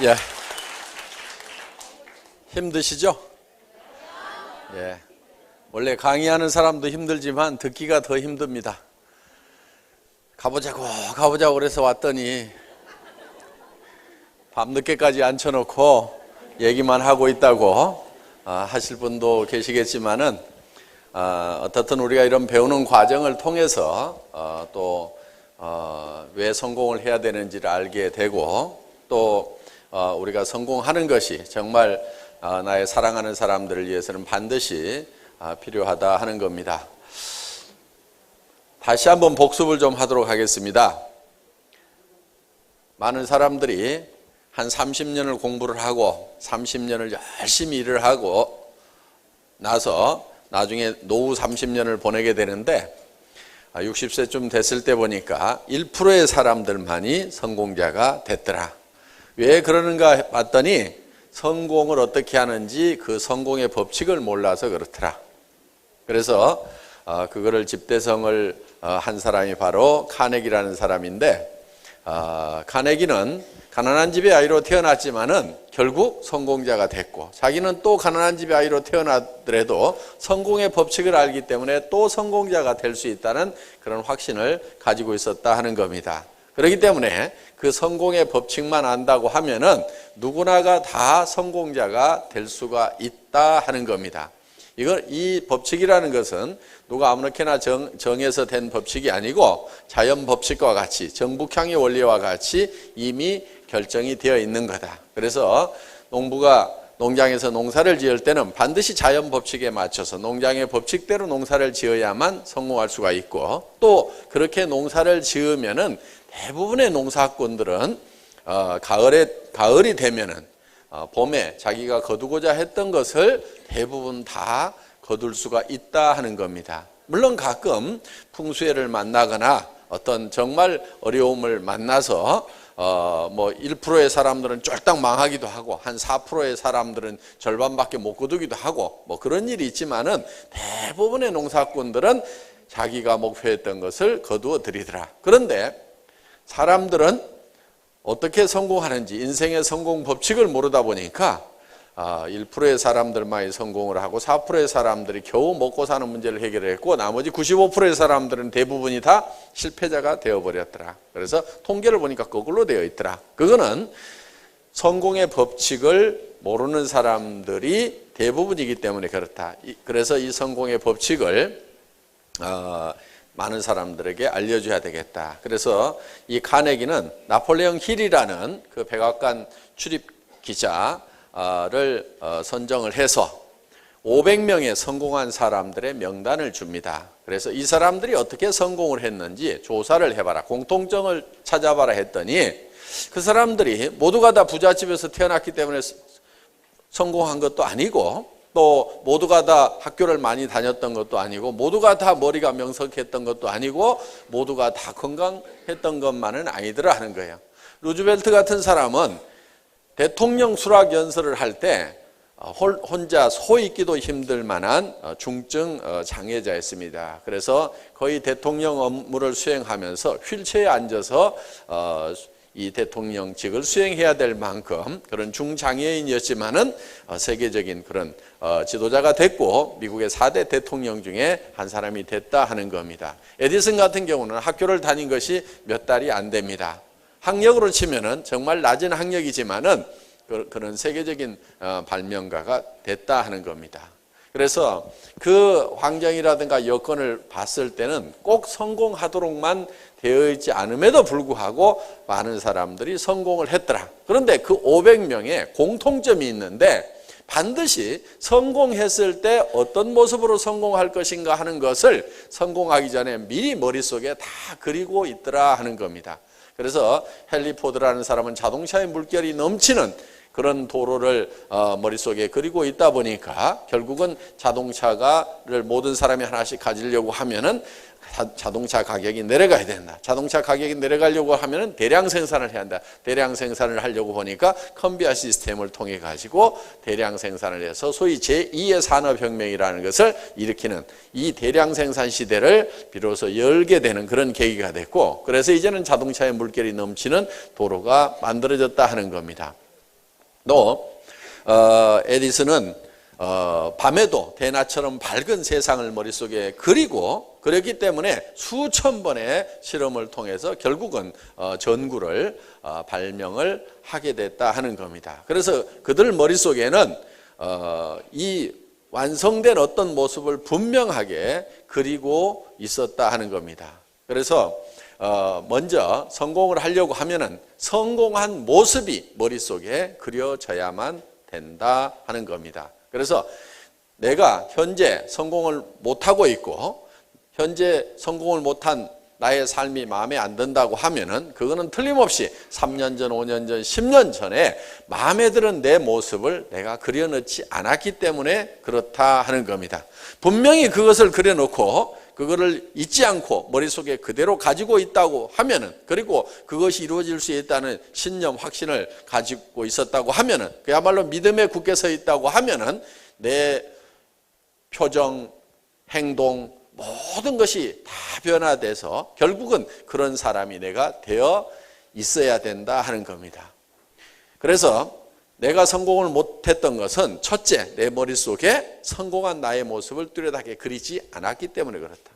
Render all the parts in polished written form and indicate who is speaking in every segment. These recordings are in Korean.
Speaker 1: 예. 힘드시죠? 예. 원래 강의하는 사람도 힘들지만 듣기가 더 힘듭니다. 가보자고 그래서 왔더니 밤늦게까지 앉혀놓고 얘기만 하고 있다고 하실 분도 계시겠지만은 어떻든 우리가 이런 배우는 과정을 통해서 또 왜 성공을 해야 되는지를 알게 되고 또 우리가 성공하는 것이 정말 나의 사랑하는 사람들을 위해서는 반드시 필요하다 하는 겁니다. 다시 한번 복습을 좀 하도록 하겠습니다. 많은 사람들이 한 30년을 공부를 하고 30년을 열심히 일을 하고 나서 나중에 노후 30년을 보내게 되는데 60세쯤 됐을 때 보니까 1%의 사람들만이 성공자가 됐더라. 왜 그러는가 봤더니 성공을 어떻게 하는지 그 성공의 법칙을 몰라서 그렇더라. 그래서 그거를 집대성을 한 사람이 바로 카네기라는 사람인데 카네기는 가난한 집의 아이로 태어났지만은 결국 성공자가 됐고 자기는 또 가난한 집의 아이로 태어나더라도 성공의 법칙을 알기 때문에 또 성공자가 될 수 있다는 그런 확신을 가지고 있었다 하는 겁니다. 그렇기 때문에 그 성공의 법칙만 안다고 하면은 누구나가 다 성공자가 될 수가 있다 하는 겁니다. 이 법칙이라는 것은 누가 아무렇게나 정해서 된 법칙이 아니고 자연 법칙과 같이 정북향의 원리와 같이 이미 결정이 되어 있는 거다. 그래서 농부가 농장에서 농사를 지을 때는 반드시 자연 법칙에 맞춰서 농장의 법칙대로 농사를 지어야만 성공할 수가 있고 또 그렇게 농사를 지으면은 대부분의 농사꾼들은 가을이 되면은 봄에 자기가 거두고자 했던 것을 대부분 다 거둘 수가 있다 하는 겁니다. 물론 가끔 풍수해를 만나거나 어떤 정말 어려움을 만나서 1%의 사람들은 쫄딱 망하기도 하고 한 4%의 사람들은 절반밖에 못 거두기도 하고 그런 일이 있지만은 대부분의 농사꾼들은 자기가 목표했던 것을 거두어 드리더라. 그런데 사람들은 어떻게 성공하는지 인생의 성공 법칙을 모르다 보니까 1%의 사람들만이 성공을 하고 4%의 사람들이 겨우 먹고 사는 문제를 해결했고 나머지 95%의 사람들은 대부분이 다 실패자가 되어버렸더라. 그래서 통계를 보니까 거꾸로 되어 있더라. 그거는 성공의 법칙을 모르는 사람들이 대부분이기 때문에 그렇다. 그래서 이 성공의 법칙을 많은 사람들에게 알려줘야 되겠다. 그래서 이 카네기는 나폴레옹 힐이라는 그 백악관 출입 기자를 선정을 해서 500명의 성공한 사람들의 명단을 줍니다. 그래서 이 사람들이 어떻게 성공을 했는지 조사를 해봐라. 공통점을 찾아봐라 했더니 그 사람들이 모두가 다 부잣집에서 태어났기 때문에 성공한 것도 아니고 또 모두가 다 학교를 많이 다녔던 것도 아니고 모두가 다 머리가 명석했던 것도 아니고 모두가 다 건강했던 것만은 아니더라 하는 거예요. 루즈벨트 같은 사람은 대통령 수락 연설을 할 때 혼자 서 있기도 힘들 만한 중증 장애자였습니다. 그래서 거의 대통령 업무를 수행하면서 휠체어에 앉아서 이 대통령직을 수행해야 될 만큼 그런 중장애인이었지만은 세계적인 그런 지도자가 됐고 미국의 4대 대통령 중에 한 사람이 됐다 하는 겁니다. 에디슨 같은 경우는 학교를 다닌 것이 몇 달이 안 됩니다. 학력으로 치면은 정말 낮은 학력이지만은 그런 세계적인 발명가가 됐다 하는 겁니다. 그래서 그 환경이라든가 여건을 봤을 때는 꼭 성공하도록만 되어 있지 않음에도 불구하고 많은 사람들이 성공을 했더라. 그런데 그 500명의 공통점이 있는데 반드시 성공했을 때 어떤 모습으로 성공할 것인가 하는 것을 성공하기 전에 미리 머릿속에 다 그리고 있더라 하는 겁니다. 그래서 헨리 포드라는 사람은 자동차의 물결이 넘치는 그런 도로를 머릿속에 그리고 있다 보니까 결국은 자동차를 모든 사람이 하나씩 가지려고 하면은 자동차 가격이 내려가야 된다. 자동차 가격이 내려가려고 하면은 대량 생산을 해야 한다. 대량 생산을 하려고 보니까 컨베이어 시스템을 통해 가지고 대량 생산을 해서 소위 제2의 산업혁명이라는 것을 일으키는 이 대량 생산 시대를 비로소 열게 되는 그런 계기가 됐고, 그래서 이제는 자동차의 물결이 넘치는 도로가 만들어졌다 하는 겁니다. 또 에디슨은 밤에도 대낮처럼 밝은 세상을 머릿속에 그리고 그랬기 때문에 수천 번의 실험을 통해서 결국은 전구를 발명을 하게 됐다 하는 겁니다. 그래서 그들 머릿속에는 이 완성된 어떤 모습을 분명하게 그리고 있었다 하는 겁니다. 그래서 먼저 성공을 하려고 하면은 성공한 모습이 머릿속에 그려져야만 된다 하는 겁니다. 그래서 내가 현재 성공을 못하고 있고 현재 성공을 못한 나의 삶이 마음에 안 든다고 하면은 그거는 틀림없이 3년 전, 5년 전, 10년 전에 마음에 드는 내 모습을 내가 그려놓지 않았기 때문에 그렇다 하는 겁니다. 분명히 그것을 그려놓고 그거를 잊지 않고 머릿속에 그대로 가지고 있다고 하면은, 그리고 그것이 이루어질 수 있다는 신념, 확신을 가지고 있었다고 하면은, 그야말로 믿음에 굳게 서 있다고 하면은 내 표정, 행동, 모든 것이 다 변화돼서 결국은 그런 사람이 내가 되어 있어야 된다 하는 겁니다. 그래서 내가 성공을 못했던 것은 첫째, 내 머릿속에 성공한 나의 모습을 뚜렷하게 그리지 않았기 때문에 그렇다.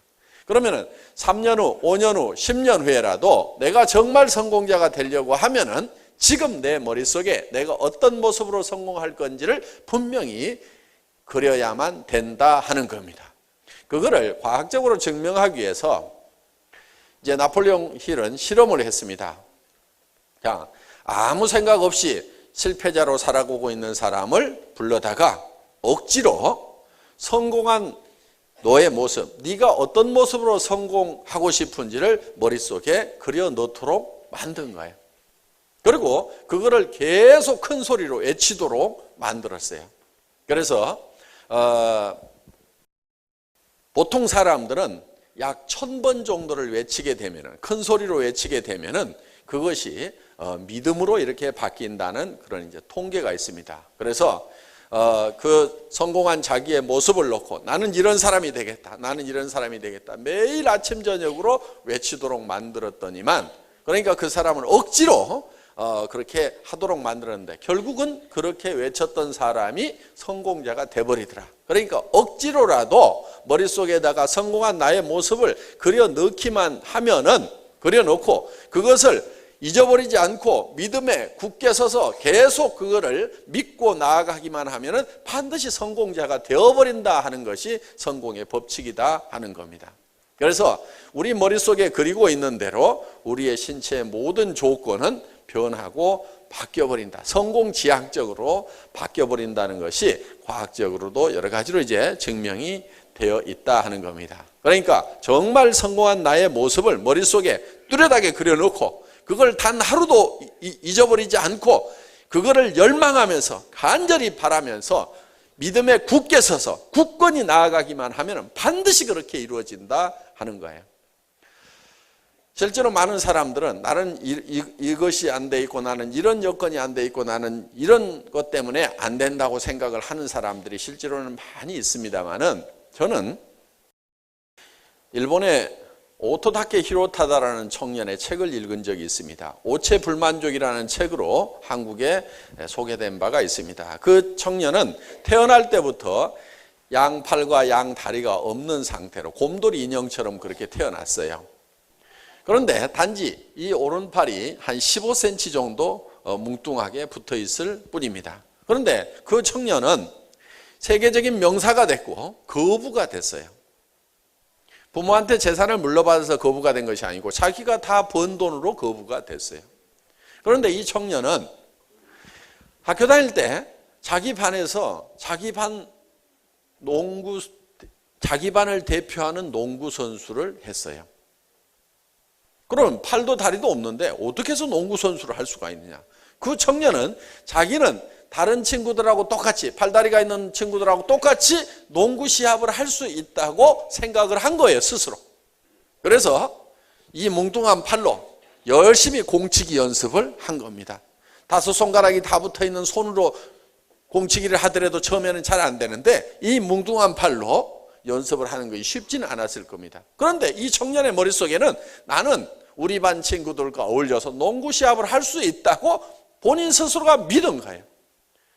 Speaker 1: 그러면은 3년 후, 5년 후, 10년 후에라도 내가 정말 성공자가 되려고 하면은 지금 내 머릿속에 내가 어떤 모습으로 성공할 건지를 분명히 그려야만 된다 하는 겁니다. 그거를 과학적으로 증명하기 위해서 이제 나폴레옹 힐은 실험을 했습니다. 자, 아무 생각 없이 실패자로 살아가고 있는 사람을 불러다가 억지로 성공한 너의 모습, 네가 어떤 모습으로 성공하고 싶은지를 머릿속에 그려 넣도록 만든 거예요. 그리고 그거를 계속 큰 소리로 외치도록 만들었어요. 그래서 보통 사람들은 약 1000번 정도를 외치게 되면은, 큰 소리로 외치게 되면은 그것이 믿음으로 이렇게 바뀐다는 그런 이제 통계가 있습니다. 그래서 그 성공한 자기의 모습을 놓고 나는 이런 사람이 되겠다, 나는 이런 사람이 되겠다 매일 아침 저녁으로 외치도록 만들었더니만, 그러니까 그 사람을 억지로 그렇게 하도록 만들었는데 결국은 그렇게 외쳤던 사람이 성공자가 돼버리더라. 그러니까 억지로라도 머릿속에다가 성공한 나의 모습을 그려 넣기만 하면은, 그려 놓고 그것을 잊어버리지 않고 믿음에 굳게 서서 계속 그거를 믿고 나아가기만 하면은 반드시 성공자가 되어버린다 하는 것이 성공의 법칙이다 하는 겁니다. 그래서 우리 머릿속에 그리고 있는 대로 우리의 신체의 모든 조건은 변하고 바뀌어버린다. 성공지향적으로 바뀌어버린다는 것이 과학적으로도 여러 가지로 이제 증명이 되어 있다 하는 겁니다. 그러니까 정말 성공한 나의 모습을 머릿속에 뚜렷하게 그려놓고 그걸 단 하루도 잊어버리지 않고 그거를 열망하면서 간절히 바라면서 믿음에 굳게 서서 굳건히 나아가기만 하면 반드시 그렇게 이루어진다 하는 거예요. 실제로 많은 사람들은 나는 이것이 안 돼 있고 나는 이런 여건이 안 돼 있고 나는 이런 것 때문에 안 된다고 생각을 하는 사람들이 실제로는 많이 있습니다만은, 저는 일본의 오토다케 히로타다라는 청년의 책을 읽은 적이 있습니다. 오체불만족이라는 책으로 한국에 소개된 바가 있습니다. 그 청년은 태어날 때부터 양팔과 양다리가 없는 상태로 곰돌이 인형처럼 그렇게 태어났어요. 그런데 단지 이 오른팔이 한 15cm 정도 뭉뚱하게 붙어 있을 뿐입니다. 그런데 그 청년은 세계적인 명사가 됐고 거부가 됐어요. 부모한테 재산을 물려받아서 거부가 된 것이 아니고 자기가 다 번 돈으로 거부가 됐어요. 그런데 이 청년은 학교 다닐 때 자기 반에서 자기 반을 대표하는 농구 선수를 했어요. 그럼 팔도 다리도 없는데 어떻게 해서 농구 선수를 할 수가 있느냐? 그 청년은 자기는 다른 친구들하고 똑같이, 팔다리가 있는 친구들하고 똑같이 농구 시합을 할 수 있다고 생각을 한 거예요, 스스로. 그래서 이 뭉뚱한 팔로 열심히 공치기 연습을 한 겁니다. 5손가락이 다 붙어 있는 손으로 공치기를 하더라도 처음에는 잘 안 되는데 이 뭉뚱한 팔로 연습을 하는 것이 쉽지는 않았을 겁니다. 그런데 이 청년의 머릿속에는 나는 우리 반 친구들과 어울려서 농구 시합을 할 수 있다고 본인 스스로가 믿은 거예요.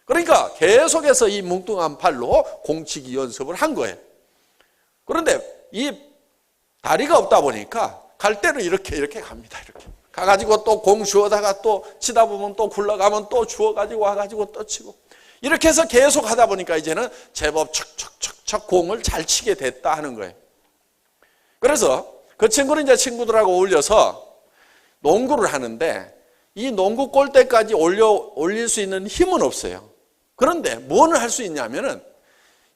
Speaker 1: 그러니까 계속해서 이 뭉뚱한 팔로 공치기 연습을 한 거예요. 그런데 이 다리가 없다 보니까 갈 때는 이렇게 갑니다. 이렇게 가가지고 또 공 주워다가 또 치다 보면 또 굴러가면 또 주워가지고 와가지고 또 치고, 이렇게 해서 계속 하다 보니까 이제는 제법 척척척척 공을 잘 치게 됐다 하는 거예요. 그래서 그 친구는 이제 친구들하고 어울려서 농구를 하는데 이 농구 골대까지 올릴 수 있는 힘은 없어요. 그런데 뭐를 할 수 있냐면은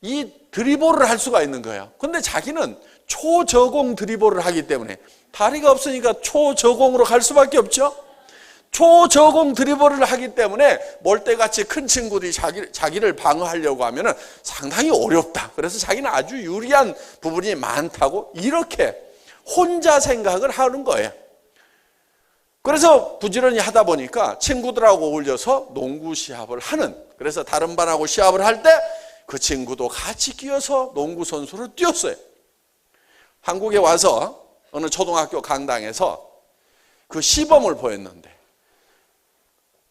Speaker 1: 이 드리블을 할 수가 있는 거예요. 근데 자기는 초저공 드리블을 하기 때문에 다리가 없으니까 초저공으로 갈 수밖에 없죠. 초저공 드리블을 하기 때문에 몰대같이 큰 친구들이 자기를 방어하려고 하면은 상당히 어렵다. 그래서 자기는 아주 유리한 부분이 많다고 이렇게 혼자 생각을 하는 거예요. 그래서 부지런히 하다 보니까 친구들하고 어울려서 농구 시합을 하는, 그래서 다른 반하고 시합을 할 때 그 친구도 같이 끼어서 농구 선수를 뛰었어요. 한국에 와서 어느 초등학교 강당에서 그 시범을 보였는데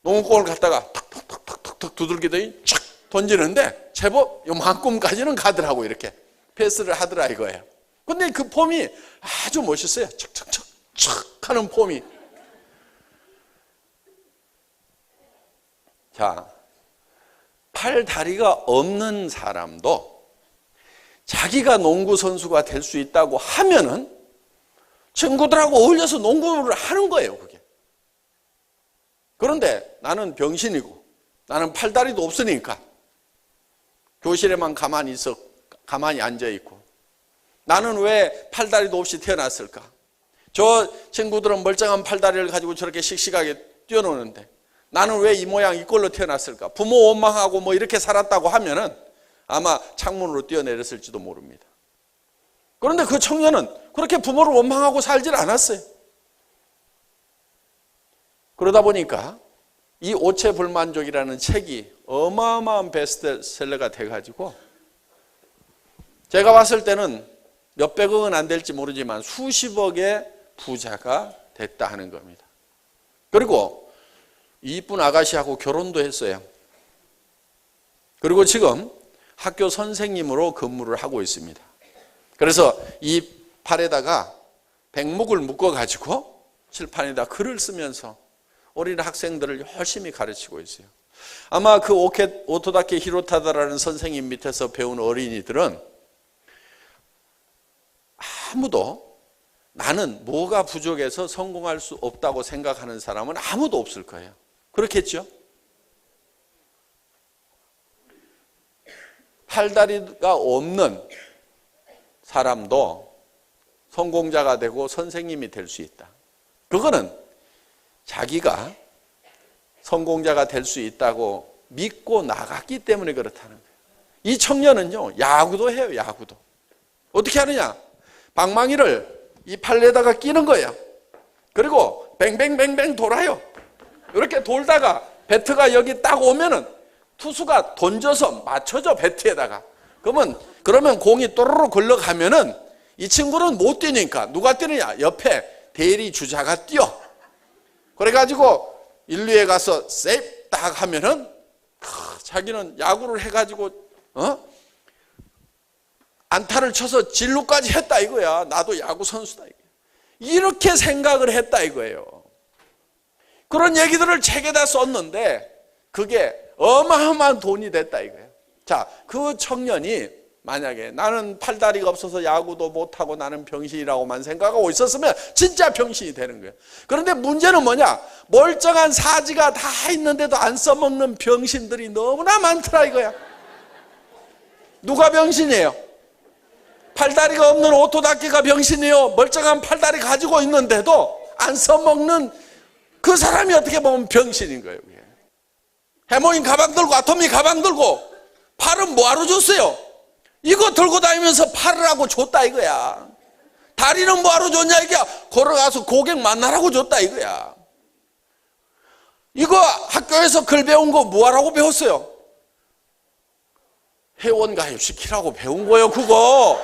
Speaker 1: 농구공을 갖다가 탁탁탁탁탁 두들기더니 촥 던지는데 제법 요만큼까지는 가더라고. 이렇게 패스를 하더라 이거예요. 근데 그 폼이 아주 멋있어요. 척척척 척 하는 폼이. 자, 팔 다리가 없는 사람도 자기가 농구 선수가 될 수 있다고 하면은 친구들하고 어울려서 농구를 하는 거예요, 그게. 그런데 나는 병신이고 나는 팔다리도 없으니까 교실에만 가만히 앉아 있고, 나는 왜 팔다리도 없이 태어났을까? 저 친구들은 멀쩡한 팔다리를 가지고 저렇게 씩씩하게 뛰어노는데 나는 왜 이 모양 이 꼴로 태어났을까? 부모 원망하고 뭐 이렇게 살았다고 하면은 아마 창문으로 뛰어내렸을지도 모릅니다. 그런데 그 청년은 그렇게 부모를 원망하고 살질 않았어요. 그러다 보니까 이 오체불만족이라는 책이 어마어마한 베스트셀러가 돼가지고 제가 봤을 때는 몇백억은 안 될지 모르지만 수십억의 부자가 됐다 하는 겁니다. 그리고 이쁜 아가씨하고 결혼도 했어요. 그리고 지금 학교 선생님으로 근무를 하고 있습니다. 그래서 이 팔에다가 백목을 묶어가지고 칠판에다 글을 쓰면서 어린 학생들을 열심히 가르치고 있어요. 아마 그 오토다케 히로타다라는 선생님 밑에서 배운 어린이들은 아무도 나는 뭐가 부족해서 성공할 수 없다고 생각하는 사람은 아무도 없을 거예요. 그렇겠죠? 팔다리가 없는 사람도 성공자가 되고 선생님이 될 수 있다. 그거는 자기가 성공자가 될 수 있다고 믿고 나갔기 때문에 그렇다는 거예요. 이 청년은요, 야구도 해요, 야구도. 어떻게 하느냐? 방망이를 이 팔에다가 끼는 거예요. 그리고 뱅뱅뱅뱅 돌아요. 이렇게 돌다가 배트가 여기 딱 오면은 투수가 던져서 맞춰줘, 배트에다가. 그러면 공이 또르르 걸러가면은 이 친구는 못 뛰니까 누가 뛰느냐? 옆에 대리 주자가 뛰어. 그래가지고 1루에 가서 세이프 딱 하면은 자기는 야구를 해가지고 안타를 쳐서 진루까지 했다 이거야. 나도 야구 선수다 이거야. 이렇게 생각을 했다 이거예요. 그런 얘기들을 책에다 썼는데 그게 어마어마한 돈이 됐다 이거예요. 자, 그 청년이 만약에 나는 팔다리가 없어서 야구도 못하고 나는 병신이라고만 생각하고 있었으면 진짜 병신이 되는 거예요. 그런데 문제는 뭐냐? 멀쩡한 사지가 다 있는데도 안 써먹는 병신들이 너무나 많더라 이거야. 누가 병신이에요? 팔다리가 없는 오토다케가 병신이에요. 멀쩡한 팔다리 가지고 있는데도 안 써먹는 그 사람이 어떻게 보면 병신인 거예요. 해모인 가방 들고 아토미 가방 들고 팔은 뭐하러 줬어요? 이거 들고 다니면서 팔을 하고 줬다 이거야. 다리는 뭐하러 줬냐 이게 걸어가서 고객 만나라고 줬다 이거야. 이거 학교에서 글 배운 거 뭐하라고 배웠어요? 회원 가입시키라고 배운 거예요 그거.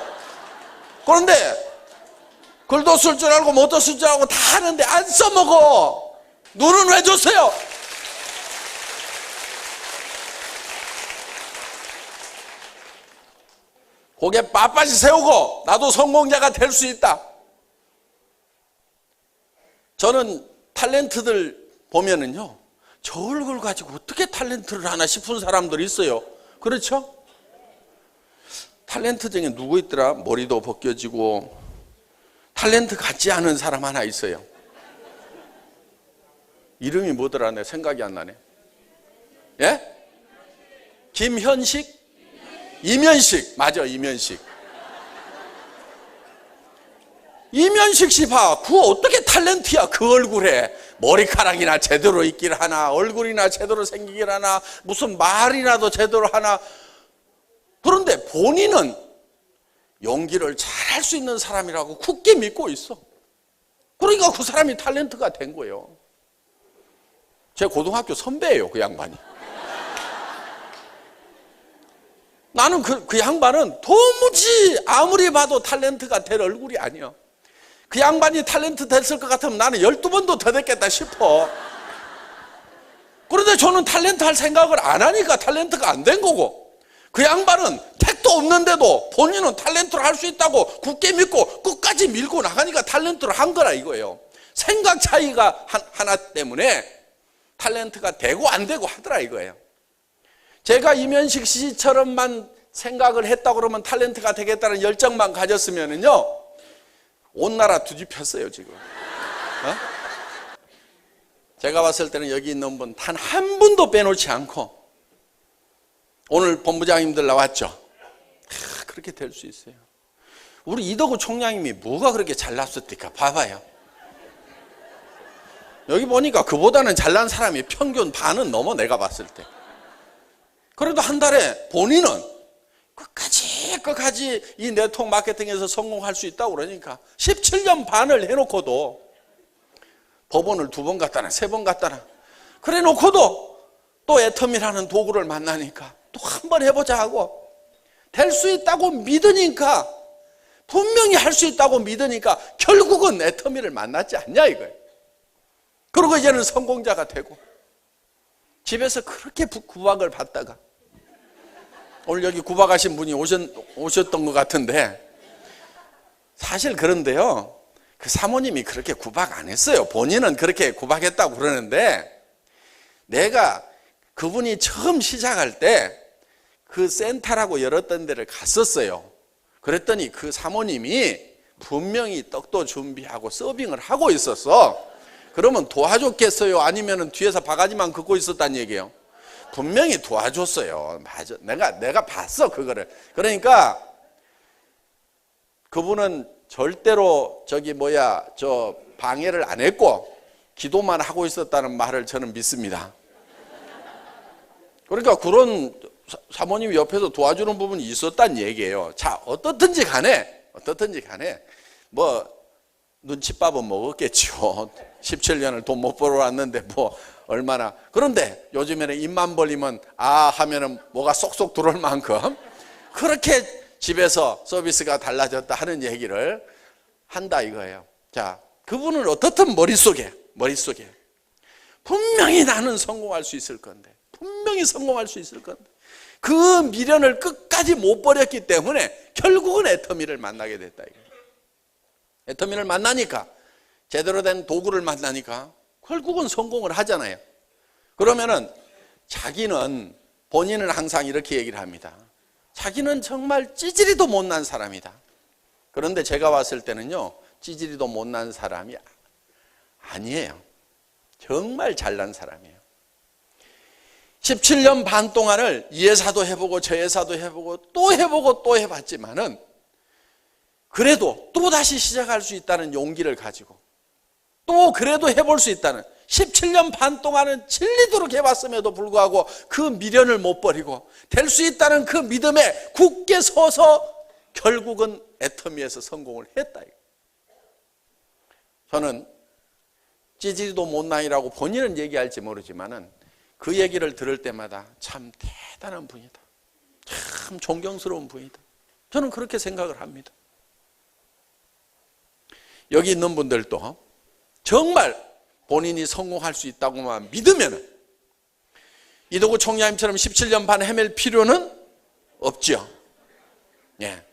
Speaker 1: 그런데 글도 쓸 줄 알고 못도 쓸 줄 알고 다 하는데 안 써먹어. 눈은 왜 줬어요? 고개 빳빳이 세우고 나도 성공자가 될 수 있다. 저는 탤런트들 보면은요, 저 얼굴 가지고 어떻게 탤런트를 하나 싶은 사람들이 있어요. 그렇죠? 탤런트 중에 누구 있더라? 머리도 벗겨지고 탤런트 같지 않은 사람 하나 있어요. 이름이 뭐더라? 내 생각이 안 나네. 예? 김현식? 이면식. 맞아, 이면식. 이면식 씨 봐. 그 어떻게 탤런트야, 그 얼굴에. 머리카락이나 제대로 있길 하나, 얼굴이나 제대로 생기길 하나, 무슨 말이라도 제대로 하나. 그런데 본인은 연기를 잘할 수 있는 사람이라고 굳게 믿고 있어. 그러니까 그 사람이 탤런트가 된 거예요. 제 고등학교 선배예요, 그 양반이. 나는 그 양반은 도무지 아무리 봐도 탤런트가 될 얼굴이 아니야. 그 양반이 탤런트 됐을 것 같으면 나는 12번도 더 됐겠다 싶어. 그런데 저는 탤런트 할 생각을 안 하니까 탤런트가 안 된 거고, 그 양반은 택도 없는데도 본인은 탤런트를 할 수 있다고 굳게 믿고 끝까지 밀고 나가니까 탤런트를 한 거라 이거예요. 생각 차이가 하나 때문에 탤런트가 되고 안 되고 하더라 이거예요. 제가 이면식 씨처럼만 생각을 했다 그러면 탤런트가 되겠다는 열정만 가졌으면은요, 온 나라 뒤집혔어요 지금. 제가 봤을 때는 여기 있는 분 단 한 분도 빼놓지 않고, 오늘 본부장님들 나왔죠. 그렇게 될 수 있어요. 우리 이덕우 총장님이 뭐가 그렇게 잘났었을까 봐봐요. 여기 보니까 그보다는 잘난 사람이 평균 반은 넘어, 내가 봤을 때. 그래도 한 달에 본인은 끝까지 이 네트워크 마케팅에서 성공할 수 있다고 그러니까 17년 반을 해놓고도 법원을 2번 갔다나 3번 갔다나 그래 놓고도 또 애텀이라는 도구를 만나니까 또 한 번 해보자 하고 될 수 있다고 믿으니까, 분명히 할 수 있다고 믿으니까 결국은 애터미를 만났지 않냐 이거예요. 그리고 이제는 성공자가 되고 집에서 그렇게 구박을 받다가 오늘 여기 구박하신 분이 오셨던 것 같은데, 사실 그런데요, 그 사모님이 그렇게 구박 안 했어요. 본인은 그렇게 구박했다고 그러는데, 내가 그분이 처음 시작할 때 그 센터라고 열었던 데를 갔었어요. 그랬더니 그 사모님이 분명히 떡도 준비하고 서빙을 하고 있었어. 그러면 도와줬겠어요? 아니면 뒤에서 바가지만 긋고 있었단 얘기예요? 분명히 도와줬어요. 맞아. 내가 봤어, 그거를. 그러니까 그분은 절대로 저 방해를 안 했고 기도만 하고 있었다는 말을 저는 믿습니다. 그러니까 그런 사모님이 옆에서 도와주는 부분이 있었단 얘기예요. 자, 어떻든지 간에 뭐 눈칫밥은 먹었겠죠. 17년을 돈 못 벌어 왔는데 뭐 얼마나. 그런데 요즘에는 입만 벌리면 아 하면은 뭐가 쏙쏙 들어올 만큼 그렇게 집에서 서비스가 달라졌다 하는 얘기를 한다 이거예요. 자, 그분은 어떻든 머릿속에 분명히 나는 성공할 수 있을 건데, 분명히 성공할 수 있을 건데 그 미련을 끝까지 못 버렸기 때문에 결국은 애터미를 만나게 됐다 이거예요. 애터미를 만나니까, 제대로 된 도구를 만나니까 결국은 성공을 하잖아요. 그러면은 본인은 항상 이렇게 얘기를 합니다. 자기는 정말 찌질이도 못난 사람이다. 그런데 제가 봤을 때는요, 찌질이도 못난 사람이 아니에요. 정말 잘난 사람이에요. 17년 반 동안을 이 회사도 해보고 저 회사도 해보고 또 해보고 또 해봤지만은 그래도 또 다시 시작할 수 있다는 용기를 가지고 또 그래도 해볼 수 있다는, 17년 반 동안은 질리도록 해봤음에도 불구하고 그 미련을 못 버리고 될 수 있다는 그 믿음에 굳게 서서 결국은 애터미에서 성공을 했다. 저는 찌질이도 못난이라고 본인은 얘기할지 모르지만은 그 얘기를 들을 때마다 참 대단한 분이다, 참 존경스러운 분이다, 저는 그렇게 생각을 합니다. 여기 있는 분들도 정말 본인이 성공할 수 있다고만 믿으면 이덕우 총장님처럼 17년 반 헤맬 필요는 없죠. 예.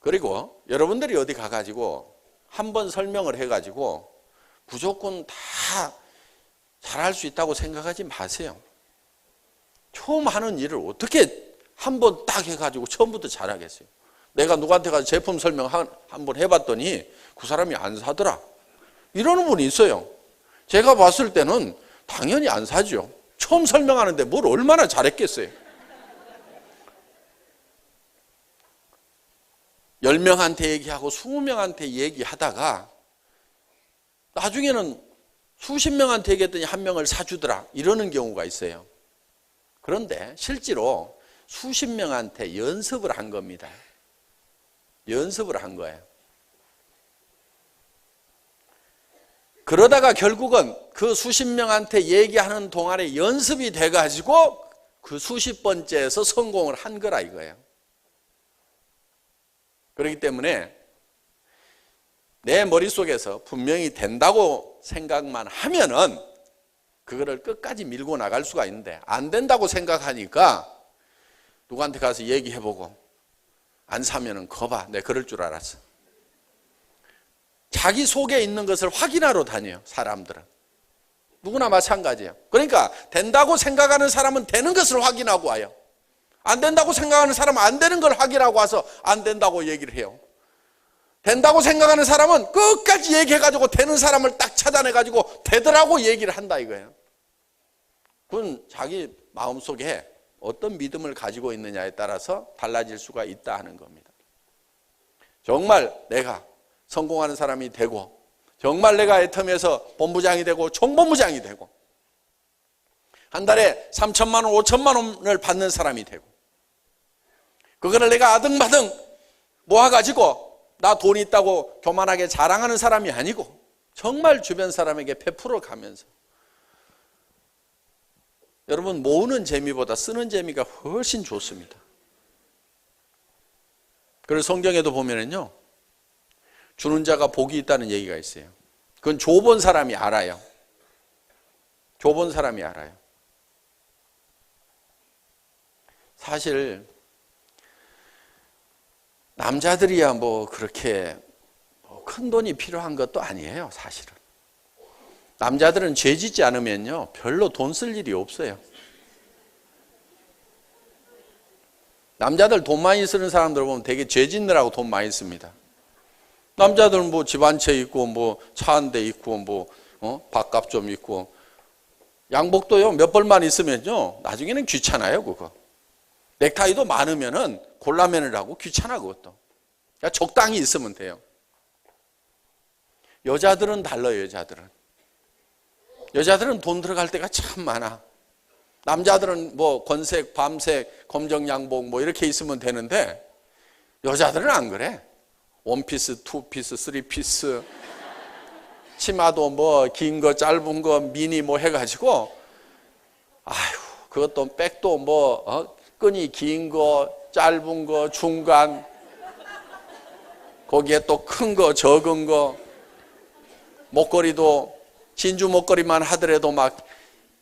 Speaker 1: 그리고 여러분들이 어디 가가지고 한번 설명을 해가지고 무조건 다 잘할 수 있다고 생각하지 마세요. 처음 하는 일을 어떻게 한번 딱 해가지고 처음부터 잘하겠어요. 내가 누구한테 가서 제품 설명 한번 해봤더니 그 사람이 안 사더라, 이러는 분이 있어요. 제가 봤을 때는 당연히 안 사죠. 처음 설명하는데 뭘 얼마나 잘했겠어요. 10명한테 얘기하고 20명한테 얘기하다가 나중에는 수십 명한테 얘기했더니 한 명을 사주더라, 이러는 경우가 있어요. 그런데 실제로 수십 명한테 연습을 한 겁니다. 연습을 한 거예요. 그러다가 결국은 그 수십 명한테 얘기하는 동안에 연습이 돼가지고 그 수십 번째에서 성공을 한 거라 이거예요. 그렇기 때문에 내 머릿속에서 분명히 된다고 생각만 하면은 그거를 끝까지 밀고 나갈 수가 있는데, 안 된다고 생각하니까 누구한테 가서 얘기해보고 안 사면은 거봐, 내가 그럴 줄 알았어. 자기 속에 있는 것을 확인하러 다녀요, 사람들은. 누구나 마찬가지예요. 그러니까 된다고 생각하는 사람은 되는 것을 확인하고 와요. 안 된다고 생각하는 사람은 안 되는 걸 확인하고 와서 안 된다고 얘기를 해요. 된다고 생각하는 사람은 끝까지 얘기해가지고 되는 사람을 딱 찾아내가지고 되더라고 얘기를 한다 이거예요. 그건 자기 마음속에 어떤 믿음을 가지고 있느냐에 따라서 달라질 수가 있다 하는 겁니다. 정말 내가 성공하는 사람이 되고, 정말 내가 애텀에서 본부장이 되고 총본부장이 되고 한 달에 3천만 원, 5천만 원을 받는 사람이 되고, 그거를 내가 아등바등 모아가지고 나 돈 있다고 교만하게 자랑하는 사람이 아니고 정말 주변 사람에게 베풀어 가면서, 여러분 모으는 재미보다 쓰는 재미가 훨씬 좋습니다. 그래서 성경에도 보면은요, 주는 자가 복이 있다는 얘기가 있어요. 그건 줘본 사람이 알아요. 줘본 사람이 알아요. 사실 남자들이야 뭐 그렇게 큰 돈이 필요한 것도 아니에요. 사실은 남자들은 죄 짓지 않으면요 별로 돈 쓸 일이 없어요. 남자들 돈 많이 쓰는 사람들 보면 되게 죄 짓느라고 돈 많이 씁니다. 남자들은 뭐 집 한 채 있고 뭐 차 한 대 있고 뭐 밥값 좀 있고, 양복도요 몇 벌만 있으면요 나중에는 귀찮아요. 그거 넥타이도 많으면은 골라매느라고 귀찮아. 그것도 그러니까 적당히 있으면 돼요. 여자들은 달라요. 여자들은 돈 들어갈 때가 참 많아. 남자들은 뭐 건색, 밤색, 검정 양복 뭐 이렇게 있으면 되는데 여자들은 안 그래. 원피스, 투피스, 쓰리피스, 치마도 뭐 긴 거, 짧은 거, 미니 뭐 해가지고, 아휴, 그것도 백도 뭐 끈이 긴 거, 짧은 거, 중간, 거기에 또 큰 거, 적은 거, 목걸이도 진주 목걸이만 하더라도 막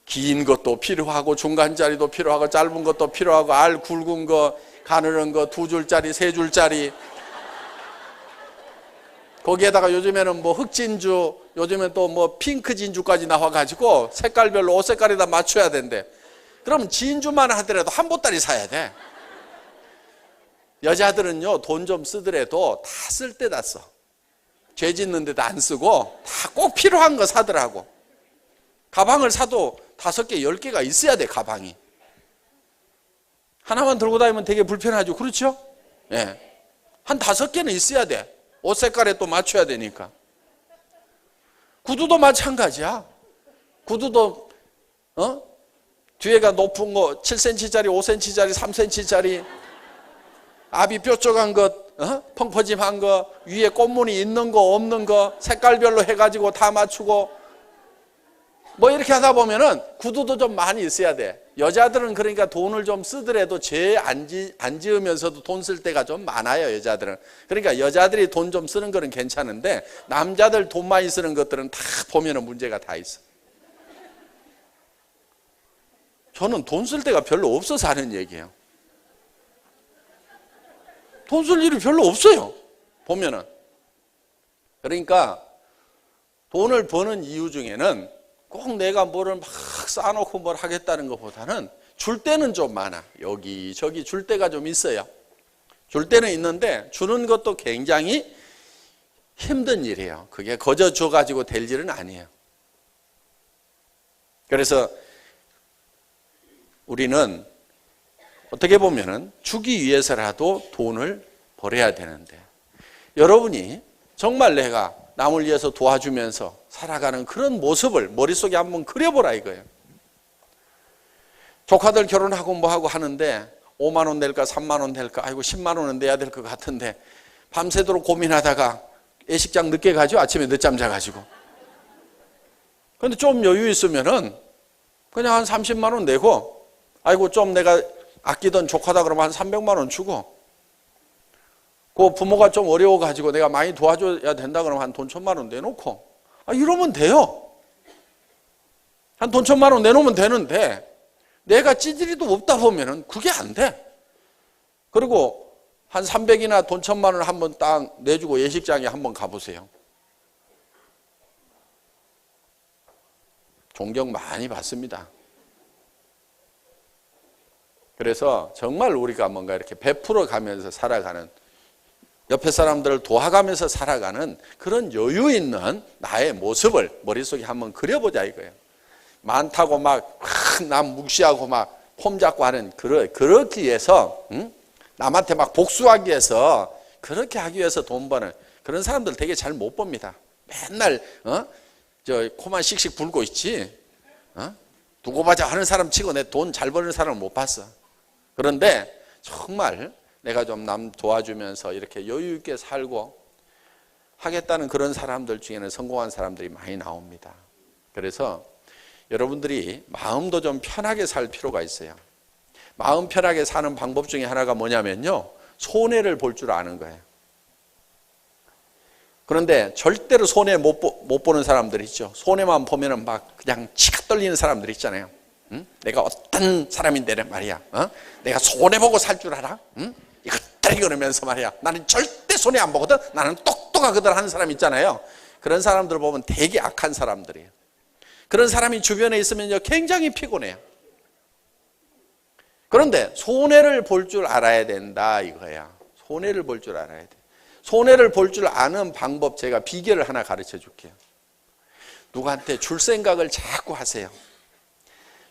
Speaker 1: 긴 것도 필요하고 중간짜리도 필요하고 짧은 것도 필요하고 알 굵은 거, 가느른 거 2줄짜리, 3줄짜리, 거기에다가 요즘에는 뭐 흑진주, 요즘엔 또 뭐 핑크 진주까지 나와가지고 색깔별로 옷 색깔에다 맞춰야 된대. 그럼 진주만 하더라도 한 보따리 사야 돼. 여자들은요 돈 좀 쓰더라도 다 쓸 때다 써. 죄 짓는 데도 안 쓰고 다 꼭 필요한 거 사더라고. 가방을 사도 5개, 10개가 있어야 돼. 가방이 하나만 들고 다니면 되게 불편하죠. 그렇죠? 예. 한 5개는 있어야 돼. 옷 색깔에 또 맞춰야 되니까. 구두도 마찬가지야. 구두도 뒤에가 높은 거 7cm짜리, 5cm짜리, 3cm짜리, 앞이 뾰족한 것, 펑퍼짐한 거, 위에 꽃무늬 있는 거 없는 거 색깔별로 해가지고 다 맞추고 뭐 이렇게 하다 보면은 구두도 좀 많이 있어야 돼. 여자들은 그러니까 돈을 좀 쓰더라도 죄 안 지으면서도 돈 쓸 때가 좀 많아요. 여자들은. 그러니까 여자들이 돈 좀 쓰는 거는 괜찮은데 남자들 돈 많이 쓰는 것들은 다 보면은 문제가 다 있어. 저는 돈 쓸 데가 별로 없어서 하는 얘기예요. 돈 쓸 일이 별로 없어요. 보면은. 그러니까 돈을 버는 이유 중에는 꼭 내가 뭐를 막 쌓아놓고 뭘 하겠다는 것보다는 줄 때는 좀 많아. 여기저기 줄 때가 좀 있어요. 줄 때는 있는데 주는 것도 굉장히 힘든 일이에요. 그게 거저 줘가지고 될 일은 아니에요. 그래서 우리는 어떻게 보면은 주기 위해서라도 돈을 벌어야 되는데, 여러분이 정말 내가 남을 위해서 도와주면서 살아가는 그런 모습을 머릿속에 한번 그려보라 이거예요. 조카들 결혼하고 뭐하고 하는데 5만 원 낼까 3만 원 낼까, 아이고 10만 원은 내야 될 것 같은데 밤새도록 고민하다가 예식장 늦게 가죠. 아침에 늦잠 자가지고. 근데 좀 여유 있으면은 그냥 한 30만 원 내고, 아이고 좀 내가 아끼던 조카다 그러면 한 300만 원 주고, 그 부모가 좀 어려워가지고 내가 많이 도와줘야 된다 그러면 한 돈 1,000만 원 내놓고, 이러면 돼요. 한 돈 1,000만 원 내놓으면 되는데, 내가 찌질이도 없다 보면은 그게 안 돼. 그리고 한 300이나 돈 1,000만 원을 한번 딱 내주고 예식장에 한번 가보세요. 존경 많이 받습니다. 그래서 정말 우리가 뭔가 이렇게 베풀어 가면서 살아가는, 옆에 사람들을 도와가면서 살아가는 그런 여유 있는 나의 모습을 머릿속에 한번 그려보자 이거예요. 많다고 막 남 무시하고 막 폼 잡고 하는, 그렇기 위해서, 남한테 막 복수하기 위해서, 그렇게 하기 위해서 돈 버는 그런 사람들 되게 잘 못 봅니다. 맨날 저 코만 씩씩 불고 있지, 두고 보자 하는 사람 치고 내 돈 잘 버는 사람을 못 봤어. 그런데 정말 내가 좀 남 도와주면서 이렇게 여유 있게 살고 하겠다는 그런 사람들 중에는 성공한 사람들이 많이 나옵니다. 그래서 여러분들이 마음도 좀 편하게 살 필요가 있어요. 마음 편하게 사는 방법 중에 하나가 뭐냐면요, 손해를 볼 줄 아는 거예요. 그런데 절대로 손해 못 보는 사람들 있죠. 손해만 보면은 막 그냥 치가 떨리는 사람들 있잖아요. 내가 어떤 사람인데 말이야, 내가 손해 보고 살 줄 알아? 이것들이 그러면서 말이야, 나는 절대 손해 안 보거든, 나는 똑똑하거든 하는 사람 있잖아요. 그런 사람들 보면 되게 악한 사람들이에요. 그런 사람이 주변에 있으면요 굉장히 피곤해요. 그런데 손해를 볼 줄 알아야 된다 이거야. 손해를 볼 줄 알아야 돼. 손해를 볼 줄 아는 방법, 제가 비결을 하나 가르쳐 줄게요. 누구한테 줄 생각을 자꾸 하세요.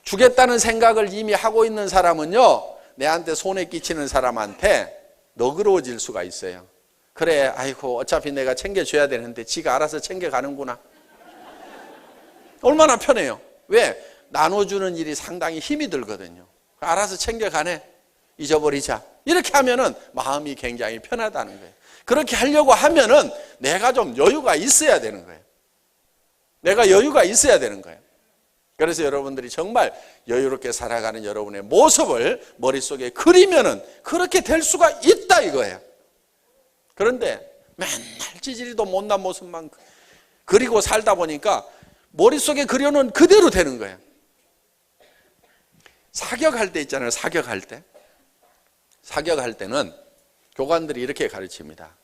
Speaker 1: 주겠다는 생각을 이미 하고 있는 사람은요, 내한테 손해 끼치는 사람한테 너그러워질 수가 있어요. 그래, 아이고 어차피 내가 챙겨줘야 되는데 지가 알아서 챙겨가는구나. 얼마나 편해요. 왜? 나눠주는 일이 상당히 힘이 들거든요. 알아서 챙겨가네, 잊어버리자, 이렇게 하면은 마음이 굉장히 편하다는 거예요. 그렇게 하려고 하면은 내가 좀 여유가 있어야 되는 거예요. 내가 여유가 있어야 되는 거예요. 그래서 여러분들이 정말 여유롭게 살아가는 여러분의 모습을 머릿속에 그리면은 그렇게 될 수가 있다 이거예요. 그런데 맨날 찌질이도 못난 모습만 그리고 살다 보니까 머릿속에 그려놓은 그대로 되는 거예요. 사격할 때 있잖아요. 사격할 때. 사격할 때는 교관들이 이렇게 가르칩니다.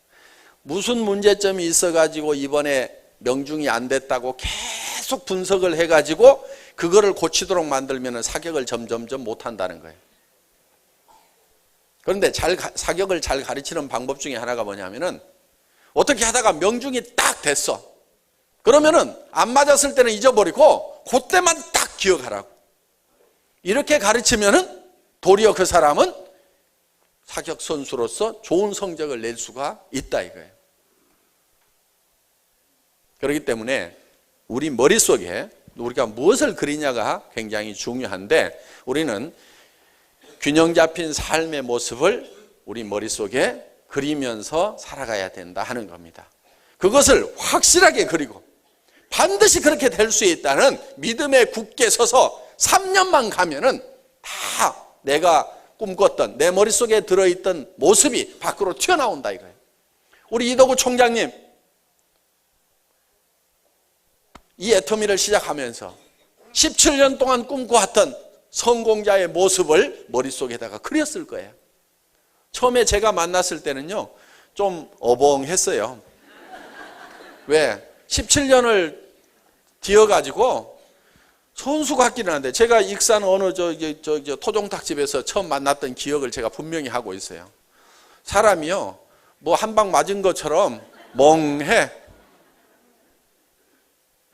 Speaker 1: 무슨 문제점이 있어가지고 이번에 명중이 안 됐다고 계속 분석을 해가지고 그거를 고치도록 만들면 사격을 점점점 못한다는 거예요. 그런데 사격을 잘 가르치는 방법 중에 하나가 뭐냐면은, 어떻게 하다가 명중이 딱 됐어. 그러면은 안 맞았을 때는 잊어버리고 그때만 딱 기억하라고. 이렇게 가르치면은 도리어 그 사람은 사격 선수로서 좋은 성적을 낼 수가 있다 이거예요. 그렇기 때문에 우리 머릿속에 우리가 무엇을 그리냐가 굉장히 중요한데, 우리는 균형 잡힌 삶의 모습을 우리 머릿속에 그리면서 살아가야 된다 하는 겁니다. 그것을 확실하게 그리고 반드시 그렇게 될 수 있다는 믿음에 굳게 서서 3년만 가면은 다 내가 꿈꿨던, 내 머릿속에 들어있던 모습이 밖으로 튀어나온다 이거예요. 우리 이덕우 총장님, 이 애터미를 시작하면서 17년 동안 꿈꿔왔던 성공자의 모습을 머릿속에다가 그렸을 거예요. 처음에 제가 만났을 때는요, 좀 어벙했어요. 왜? 17년을 뒤어가지고 손수 같기는 한데, 제가 익산 어느 토종닭집에서 처음 만났던 기억을 제가 분명히 하고 있어요. 사람이요, 뭐 한 방 맞은 것처럼 멍해.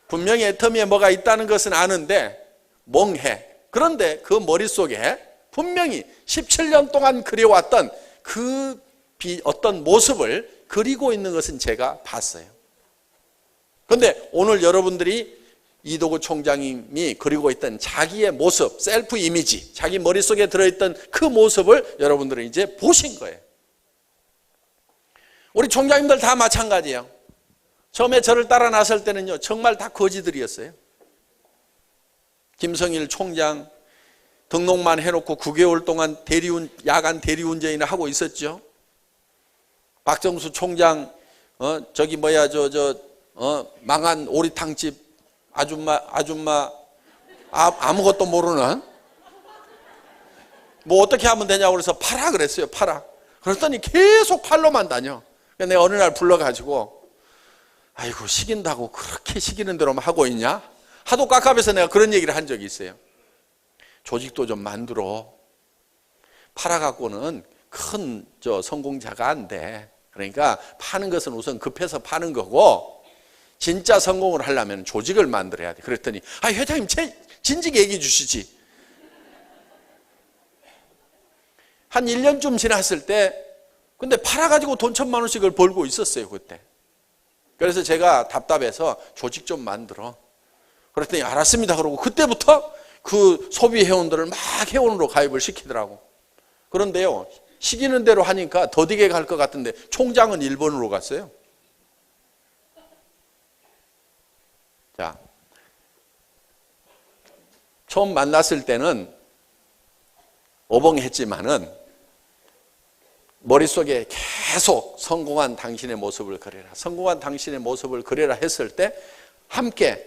Speaker 1: 분명히 애터미에 뭐가 있다는 것은 아는데 멍해. 그런데 그 머릿속에 분명히 17년 동안 그려왔던 그 어떤 모습을 그리고 있는 것은 제가 봤어요. 그런데 오늘 여러분들이 이도구 총장님이 그리고 있던 자기의 모습, 셀프 이미지, 자기 머릿속에 들어있던 그 모습을 여러분들은 이제 보신 거예요. 우리 총장님들 다 마찬가지예요. 처음에 저를 따라 나설 때는요, 정말 다 거지들이었어요. 김성일 총장 등록만 해놓고 9개월 동안 야간 대리운전이나 하고 있었죠. 박정수 총장, 망한 오리탕집 아줌마, 아무것도 모르는, 뭐 어떻게 하면 되냐고 그래서 팔아 그랬어요, 팔아. 그랬더니 계속 팔로만 다녀. 내가 어느 날 불러가지고, 아이고, 시킨다고 그렇게 시키는 대로만 하고 있냐? 하도 깝깝해서 내가 그런 얘기를 한 적이 있어요. 조직도 좀 만들어. 팔아갖고는 큰 성공자가 안 돼. 그러니까 파는 것은 우선 급해서 파는 거고, 진짜 성공을 하려면 조직을 만들어야 돼. 그랬더니, 회장님, 진즉 얘기해 주시지. 한 1년쯤 지났을 때, 근데 팔아가지고 돈 1,000만 원씩을 벌고 있었어요, 그때. 그래서 제가 답답해서 조직 좀 만들어. 그랬더니 알았습니다. 그러고 그때부터 그 소비 회원들을 막 회원으로 가입을 시키더라고. 그런데요, 시키는 대로 하니까 더디게 갈 것 같은데 총장은 일본으로 갔어요. 자, 처음 만났을 때는 어벙했지만은 머릿속에 계속 성공한 당신의 모습을 그려라, 성공한 당신의 모습을 그려라 했을 때 함께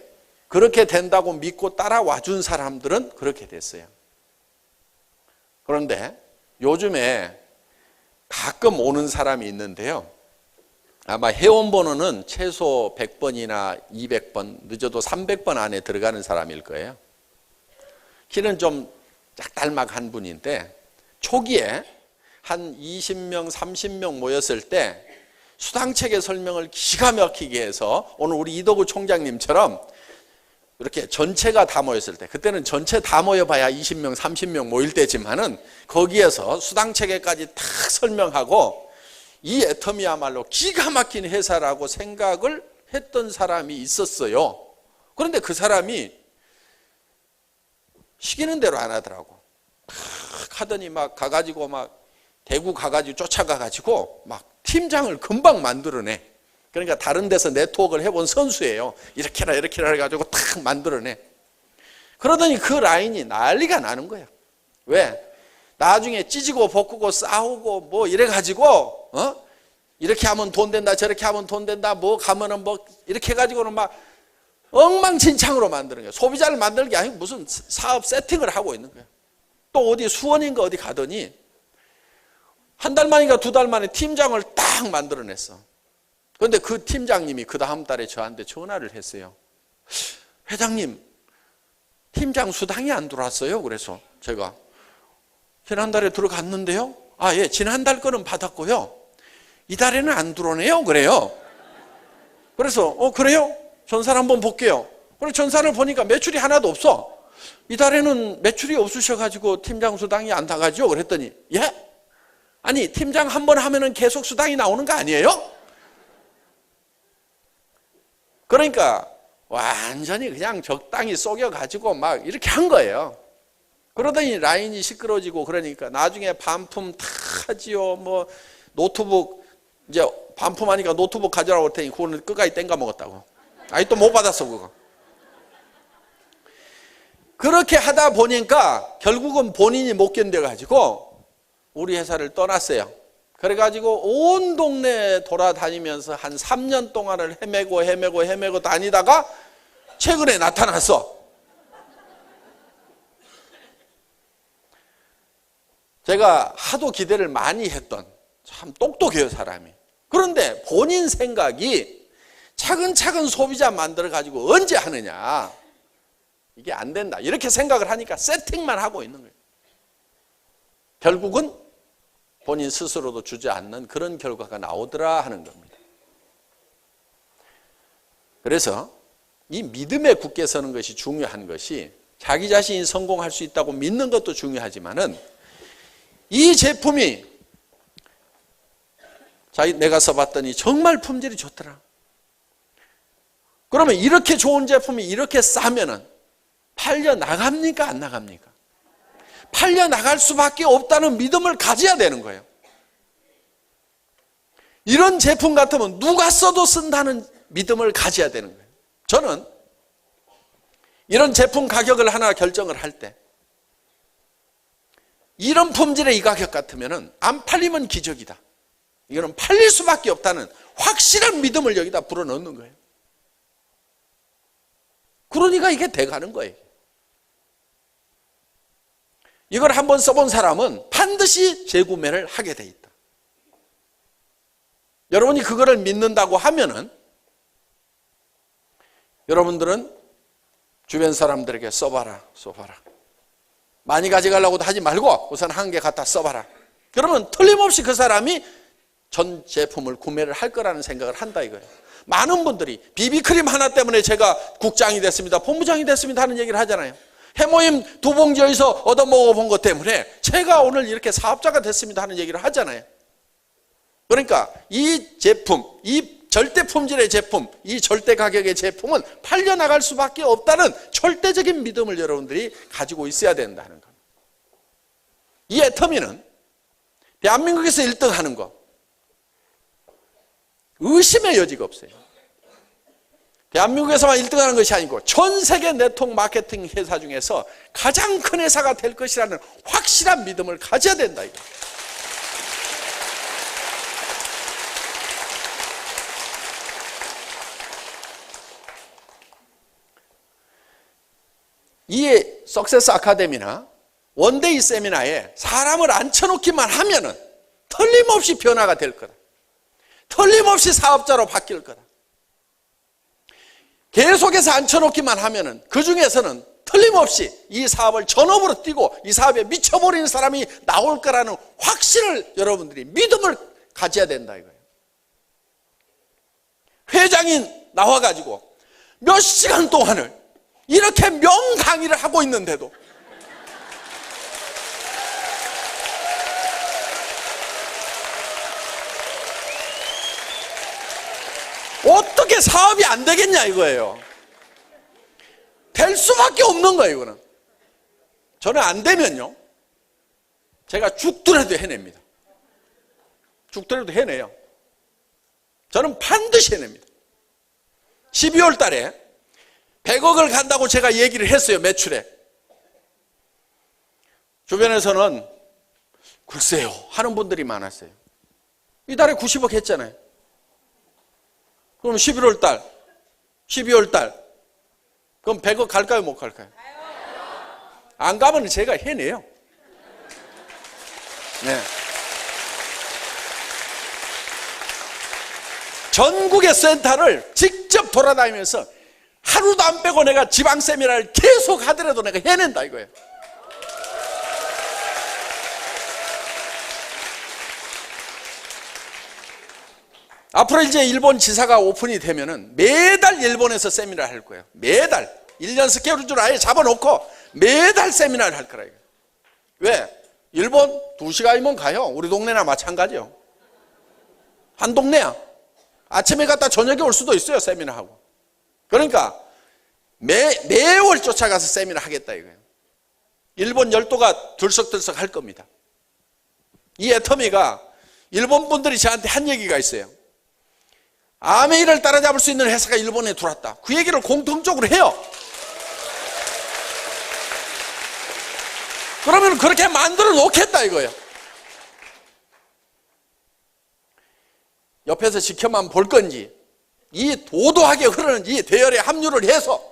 Speaker 1: 그렇게 된다고 믿고 따라와 준 사람들은 그렇게 됐어요. 그런데 요즘에 가끔 오는 사람이 있는데요, 아마 회원번호는 최소 100번이나 200번, 늦어도 300번 안에 들어가는 사람일 거예요. 키는 좀 짝달막한 분인데, 초기에 한 20명, 30명 모였을 때 수당체계 설명을 기가 막히게 해서, 오늘 우리 이도구 총장님처럼 이렇게 전체가 다 모였을 때, 그때는 전체 다 모여봐야 20명, 30명 모일 때지만은 거기에서 수당체계까지 탁 설명하고, 이 애터미야말로 기가 막힌 회사라고 생각을 했던 사람이 있었어요. 그런데 그 사람이 시키는 대로 안 하더라고. 하더니 막 가가지고 막 대구 가가지고 쫓아가가지고 막 팀장을 금방 만들어내. 그러니까 다른 데서 네트워크를 해본 선수예요. 이렇게라 이렇게라 해가지고 탁 만들어내. 그러더니 그 라인이 난리가 나는 거야. 왜? 나중에 찢고 볶고 싸우고 뭐 이래가지고 이렇게 하면 돈 된다, 저렇게 하면 돈 된다, 뭐 가면은 뭐 이렇게 해가지고는 막 엉망진창으로 만드는 거야. 소비자를 만드는 게 아니고 무슨 사업 세팅을 하고 있는 거야. 또 어디 수원인가 어디 가더니 한 달 만인가 2달 만에 팀장을 딱 만들어냈어. 그런데 그 팀장님이 그 다음 달에 저한테 전화를 했어요. 회장님, 팀장 수당이 안 들어왔어요. 그래서 제가 지난달에 들어갔는데요. 예, 지난달 거는 받았고요. 이달에는 안 들어오네요. 그래요. 그래서 그래요? 전사를 한번 볼게요. 그래서 전사를 보니까 매출이 하나도 없어. 이달에는 매출이 없으셔가지고 팀장 수당이 안 나가죠. 그랬더니 예? 아니, 팀장 한 번 하면은 계속 수당이 나오는 거 아니에요? 그러니까 완전히 그냥 적당히 속여가지고 막 이렇게 한 거예요. 그러더니 라인이 시끄러지고, 그러니까 나중에 반품 다 하지요. 뭐 노트북 이제 반품하니까 노트북 가져라고 할 테니 그거는 끝까지 땡가 먹었다고. 또 못 받았어 그거. 그렇게 하다 보니까 결국은 본인이 못 견뎌가지고 우리 회사를 떠났어요. 그래가지고 온 동네 돌아다니면서 한 3년 동안을 헤매고 다니다가 최근에 나타났어. 제가 하도 기대를 많이 했던 참 똑똑해요, 사람이. 그런데 본인 생각이 차근차근 소비자 만들어가지고 언제 하느냐, 이게 안 된다 이렇게 생각을 하니까 세팅만 하고 있는 거예요. 결국은 본인 스스로도 주저앉는 그런 결과가 나오더라 하는 겁니다. 그래서 이 믿음에 굳게 서는 것이 중요한 것이, 자기 자신이 성공할 수 있다고 믿는 것도 중요하지만은 이 제품이 내가 써봤더니 정말 품질이 좋더라. 그러면 이렇게 좋은 제품이 이렇게 싸면은 팔려 나갑니까, 안 나갑니까? 팔려 나갈 수밖에 없다는 믿음을 가져야 되는 거예요. 이런 제품 같으면 누가 써도 쓴다는 믿음을 가져야 되는 거예요. 저는 이런 제품 가격을 하나 결정을 할 때, 이런 품질의 이 가격 같으면 안 팔리면 기적이다, 이거는 팔릴 수밖에 없다는 확실한 믿음을 여기다 불어넣는 거예요. 그러니까 이게 돼가는 거예요. 이걸 한번 써본 사람은 반드시 재구매를 하게 돼 있다. 여러분이 그거를 믿는다고 하면은 여러분들은 주변 사람들에게 써봐라. 많이 가져가려고도 하지 말고 우선 한 개 갖다 써봐라. 그러면 틀림없이 그 사람이 전 제품을 구매를 할 거라는 생각을 한다 이거예요. 많은 분들이 비비크림 하나 때문에 제가 국장이 됐습니다, 본부장이 됐습니다 하는 얘기를 하잖아요. 해모임 2봉지에서 얻어먹어본 것 때문에 제가 오늘 이렇게 사업자가 됐습니다 하는 얘기를 하잖아요. 그러니까 이 제품, 이 절대 품질의 제품, 이 절대 가격의 제품은 팔려나갈 수밖에 없다는 절대적인 믿음을 여러분들이 가지고 있어야 된다는 겁니다. 이 애터미는 대한민국에서 1등 하는 거 의심의 여지가 없어요. 대한민국에서만 1등하는 것이 아니고 전 세계 네트워크 마케팅 회사 중에서 가장 큰 회사가 될 것이라는 확실한 믿음을 가져야 된다 이거. 이 석세스 아카데미나 원데이 세미나에 사람을 앉혀놓기만 하면은 틀림없이 변화가 될 거다. 틀림없이 사업자로 바뀔 거다. 계속해서 앉혀놓기만 하면은 그 중에서는 틀림없이 이 사업을 전업으로 뛰고 이 사업에 미쳐버리는 사람이 나올 거라는 확신을 여러분들이 믿음을 가져야 된다 이거예요. 회장이 나와가지고 몇 시간 동안을 이렇게 명강의를 하고 있는데도 어떻게 사업이 안 되겠냐 이거예요. 될 수밖에 없는 거예요. 이거는 저는 안 되면요 제가 죽더라도 해냅니다. 죽더라도 해내요. 저는 반드시 해냅니다. 12월 달에 100억을 간다고 제가 얘기를 했어요. 매출에. 주변에서는 글쎄요 하는 분들이 많았어요. 이달에 90억 했잖아요. 그럼 11월 달, 12월 달 그럼 100억 갈까요 못 갈까요? 안 가면 제가 해내요. 네. 전국의 센터를 직접 돌아다니면서 하루도 안 빼고 내가 지방 세미나를 계속 하더라도 내가 해낸다 이거예요. 앞으로 이제 일본 지사가 오픈이 되면은 매달 일본에서 세미나를 할 거예요. 매달 1년 스케줄을 아예 잡아놓고 매달 세미나를 할 거라 이거예요. 왜? 일본 2시간이면 가요. 우리 동네나 마찬가지요. 한 동네야. 아침에 갔다 저녁에 올 수도 있어요. 세미나하고. 그러니까 매월 쫓아가서 세미나 하겠다 이거예요. 일본 열도가 들썩들썩 할 겁니다. 이 애터미가 일본 분들이 저한테 한 얘기가 있어요. 아메이를 따라잡을 수 있는 회사가 일본에 들어왔다. 그 얘기를 공통적으로 해요. 그러면 그렇게 만들어 놓겠다 이거예요. 옆에서 지켜만 볼 건지 이 도도하게 흐르는 이 대열에 합류를 해서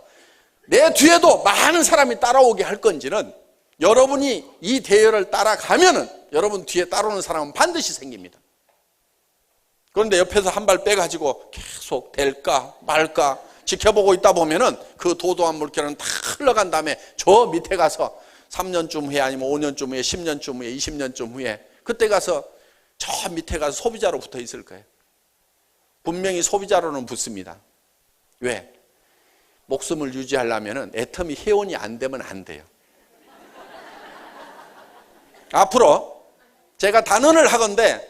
Speaker 1: 내 뒤에도 많은 사람이 따라오게 할 건지는 여러분이 이 대열을 따라가면은 여러분 뒤에 따라오는 사람은 반드시 생깁니다. 그런데 옆에서 한 발 빼가지고 계속 될까 말까 지켜보고 있다 보면은 그 도도한 물결은 다 흘러간 다음에 저 밑에 가서 3년쯤 후에 아니면 5년쯤 후에 10년쯤 후에 20년쯤 후에 그때 가서 저 밑에 가서 소비자로 붙어 있을 거예요. 분명히 소비자로는 붙습니다. 왜? 목숨을 유지하려면 애터미 회원이 안 되면 안 돼요. 앞으로 제가 단언을 하건대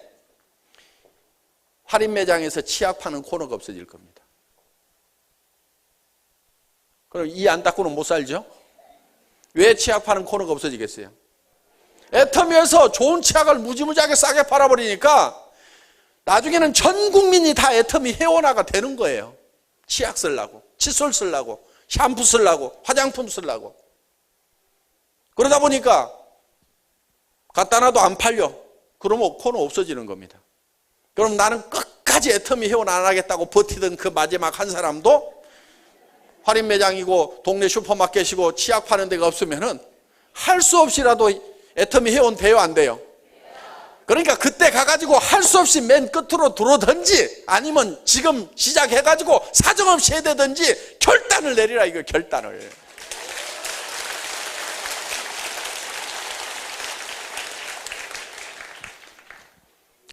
Speaker 1: 할인 매장에서 치약 파는 코너가 없어질 겁니다. 그럼 이 안 닦고는 못 살죠? 왜 치약 파는 코너가 없어지겠어요? 애터미에서 좋은 치약을 무지무지하게 싸게 팔아버리니까 나중에는 전 국민이 다 애터미 회원화가 되는 거예요. 치약 쓰려고, 칫솔 쓰려고, 샴푸 쓰려고, 화장품 쓰려고. 그러다 보니까 갖다 놔도 안 팔려. 그러면 코너 없어지는 겁니다. 그럼 나는 끝까지 애터미 회원 안 하겠다고 버티던 그 마지막 한 사람도 할인 매장이고 동네 슈퍼마켓이고 치약 파는 데가 없으면은 할 수 없이라도 애터미 회원 돼요, 안 돼요? 그러니까 그때 가가지고 할 수 없이 맨 끝으로 들어오든지 아니면 지금 시작해가지고 사정없이 해야 되든지 결단을 내리라, 이거 결단을.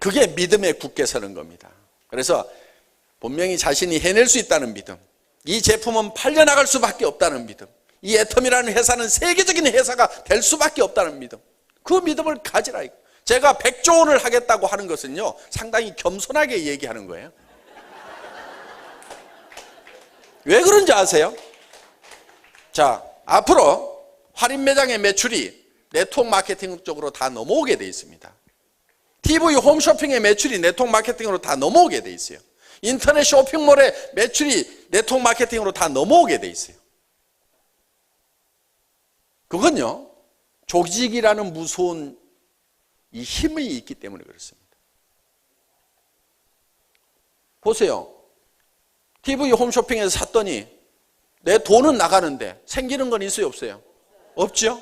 Speaker 1: 그게 믿음에 굳게 서는 겁니다. 그래서 분명히 자신이 해낼 수 있다는 믿음, 이 제품은 팔려나갈 수밖에 없다는 믿음, 이 애터미라는 회사는 세계적인 회사가 될 수밖에 없다는 믿음, 그 믿음을 가지라. 제가 100조 원을 하겠다고 하는 것은요, 상당히 겸손하게 얘기하는 거예요. 왜 그런지 아세요? 자, 앞으로 할인 매장의 매출이 네트워크 마케팅 쪽으로 다 넘어오게 돼 있습니다. TV 홈쇼핑의 매출이 네트워크 마케팅으로 다 넘어오게 돼 있어요. 인터넷 쇼핑몰의 매출이 네트워크 마케팅으로 다 넘어오게 돼 있어요. 그건요, 조직이라는 무서운 이 힘이 있기 때문에 그렇습니다. 보세요. TV 홈쇼핑에서 샀더니 내 돈은 나가는데 생기는 건 있어요, 없어요? 없죠?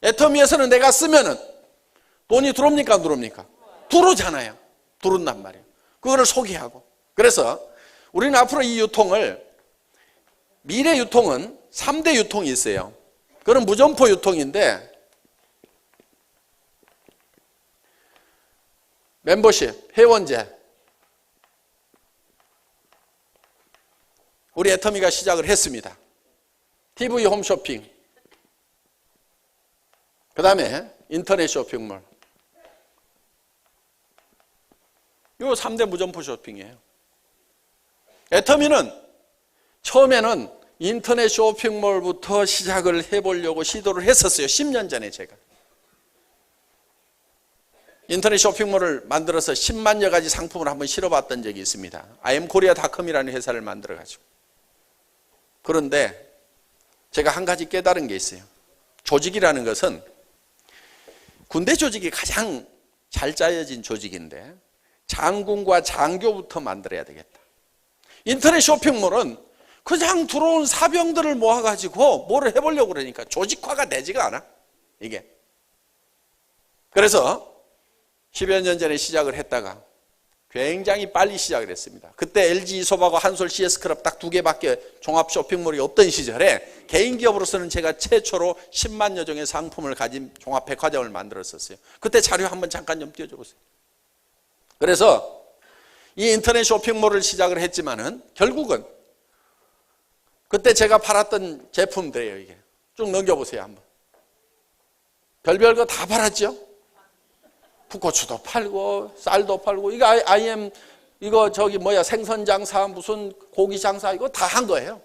Speaker 1: 애터미에서는 내가 쓰면은 돈이 들어옵니까, 안 들어옵니까? 들어오잖아요. 들어온단 말이에요. 그거를 소개하고. 그래서 우리는 앞으로 이 유통을, 미래 유통은 3대 유통이 있어요. 그건 무점포 유통인데, 멤버십, 회원제. 우리 애터미가 시작을 했습니다. TV 홈쇼핑, 그 다음에 인터넷 쇼핑몰. 이 3대 무점포 쇼핑이에요. 애터미는 처음에는 인터넷 쇼핑몰부터 시작을 해보려고 시도를 했었어요. 10년 전에 제가. 인터넷 쇼핑몰을 만들어서 10만여 가지 상품을 한번 실어봤던 적이 있습니다. IamKorea.com이라는 회사를 만들어가지고. 그런데 제가 한 가지 깨달은 게 있어요. 조직이라는 것은 군대 조직이 가장 잘 짜여진 조직인데 장군과 장교부터 만들어야 되겠다. 인터넷 쇼핑몰은 그냥 들어온 사병들을 모아가지고 뭐를 해보려고 그러니까 조직화가 되지가 않아, 이게. 그래서 10여 년 전에 시작을 했다가 굉장히 빨리 시작을 했습니다. 그때 LG 이솝하고 한솔 CS클럽 딱 2개밖에 종합 쇼핑몰이 없던 시절에 개인 기업으로서는 제가 최초로 10만여 종의 상품을 가진 종합 백화점을 만들었었어요. 그때 자료 한번 잠깐 좀 띄워줘 보세요. 그래서 이 인터넷 쇼핑몰을 시작을 했지만은 결국은 그때 제가 팔았던 제품들이에요, 이게. 쭉 넘겨보세요, 한번. 별별 거 다 팔았죠? 풋고추도 팔고, 쌀도 팔고, 이거 생선 장사, 무슨 고기 장사, 이거 다 한 거예요.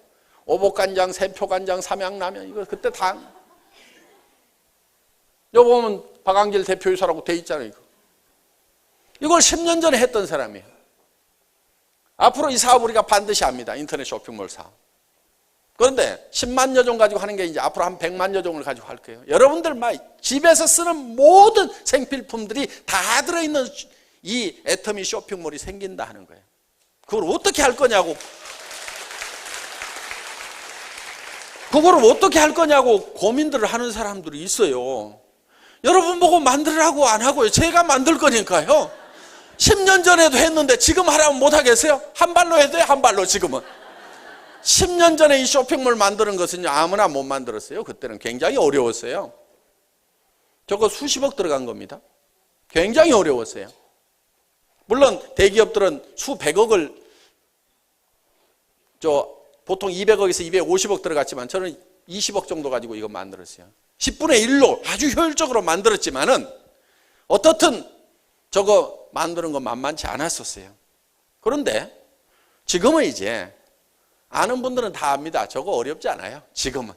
Speaker 1: 오복간장, 샘표간장, 삼양라면, 이거 그때 다 한 거예요. 여기 보면 박광길 대표이사라고 돼 있잖아요, 이거. 이걸 10년 전에 했던 사람이에요. 앞으로 이 사업 우리가 반드시 합니다. 인터넷 쇼핑몰 사업. 그런데 10만여 종 가지고 하는 게 이제 앞으로 한 100만여 종을 가지고 할 거예요. 여러분들 집에서 쓰는 모든 생필품들이 다 들어있는 이 애터미 쇼핑몰이 생긴다 하는 거예요. 그걸 어떻게 할 거냐고. 그걸 어떻게 할 거냐고 고민들을 하는 사람들이 있어요. 여러분 보고 만들으라고 안 하고요. 제가 만들 거니까요. 10년 전에도 했는데 지금 하라면 못 하겠어요? 한 발로 해도 돼요, 한 발로 지금은. 10년 전에 이 쇼핑몰 만드는 것은요, 아무나 못 만들었어요. 그때는 굉장히 어려웠어요. 저거 수십억 들어간 겁니다. 굉장히 어려웠어요. 물론 대기업들은 수백억을 보통 200억에서 250억 들어갔지만 저는 20억 정도 가지고 이거 만들었어요. 10분의 1로 아주 효율적으로 만들었지만은 어떻든 저거 만드는 거 만만치 않았었어요. 그런데 지금은 이제 아는 분들은 다 압니다. 저거 어렵지 않아요. 지금은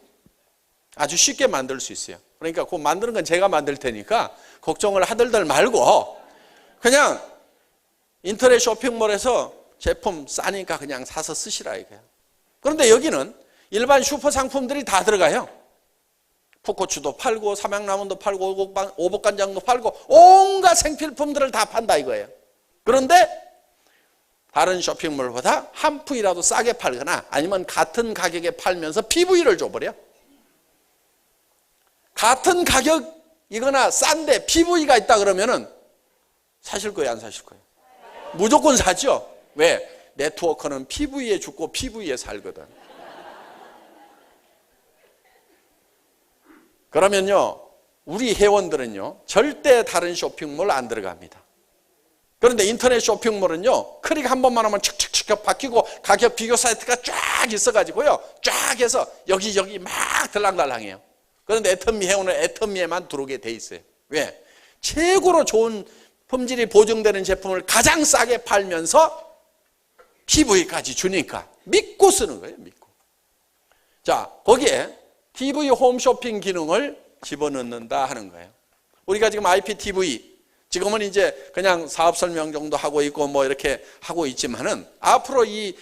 Speaker 1: 아주 쉽게 만들 수 있어요. 그러니까 그 만드는 건 제가 만들 테니까 걱정을 하들들 말고 그냥 인터넷 쇼핑몰에서 제품 싸니까 그냥 사서 쓰시라 이거예요. 그런데 여기는 일반 슈퍼 상품들이 다 들어가요. 풋고추도 팔고 삼양라면도 팔고 오복간장도 팔고 온갖 생필품들을 다 판다 이거예요. 그런데 다른 쇼핑몰보다 한 푼이라도 싸게 팔거나 아니면 같은 가격에 팔면서 PV를 줘버려. 같은 가격이거나 싼데 PV가 있다 그러면은 사실 거예요, 안 사실 거예요? 무조건 사죠. 왜? 네트워크는 PV에 죽고 PV에 살거든. 그러면요, 우리 회원들은요, 절대 다른 쇼핑몰 안 들어갑니다. 그런데 인터넷 쇼핑몰은요, 클릭 한 번만 하면 척척척 바뀌고 가격 비교 사이트가 쫙 있어가지고요, 쫙 해서 여기저기 막 들랑달랑해요. 그런데 애터미 회원은 애터미에만 들어오게 돼 있어요. 왜? 최고로 좋은 품질이 보증되는 제품을 가장 싸게 팔면서 PV까지 주니까 믿고 쓰는 거예요, 믿고. 자, 거기에 TV 홈쇼핑 기능을 집어넣는다 하는 거예요. 우리가 지금 IPTV, 지금은 이제 그냥 사업 설명 정도 하고 있고 뭐 이렇게 하고 있지만은 앞으로 이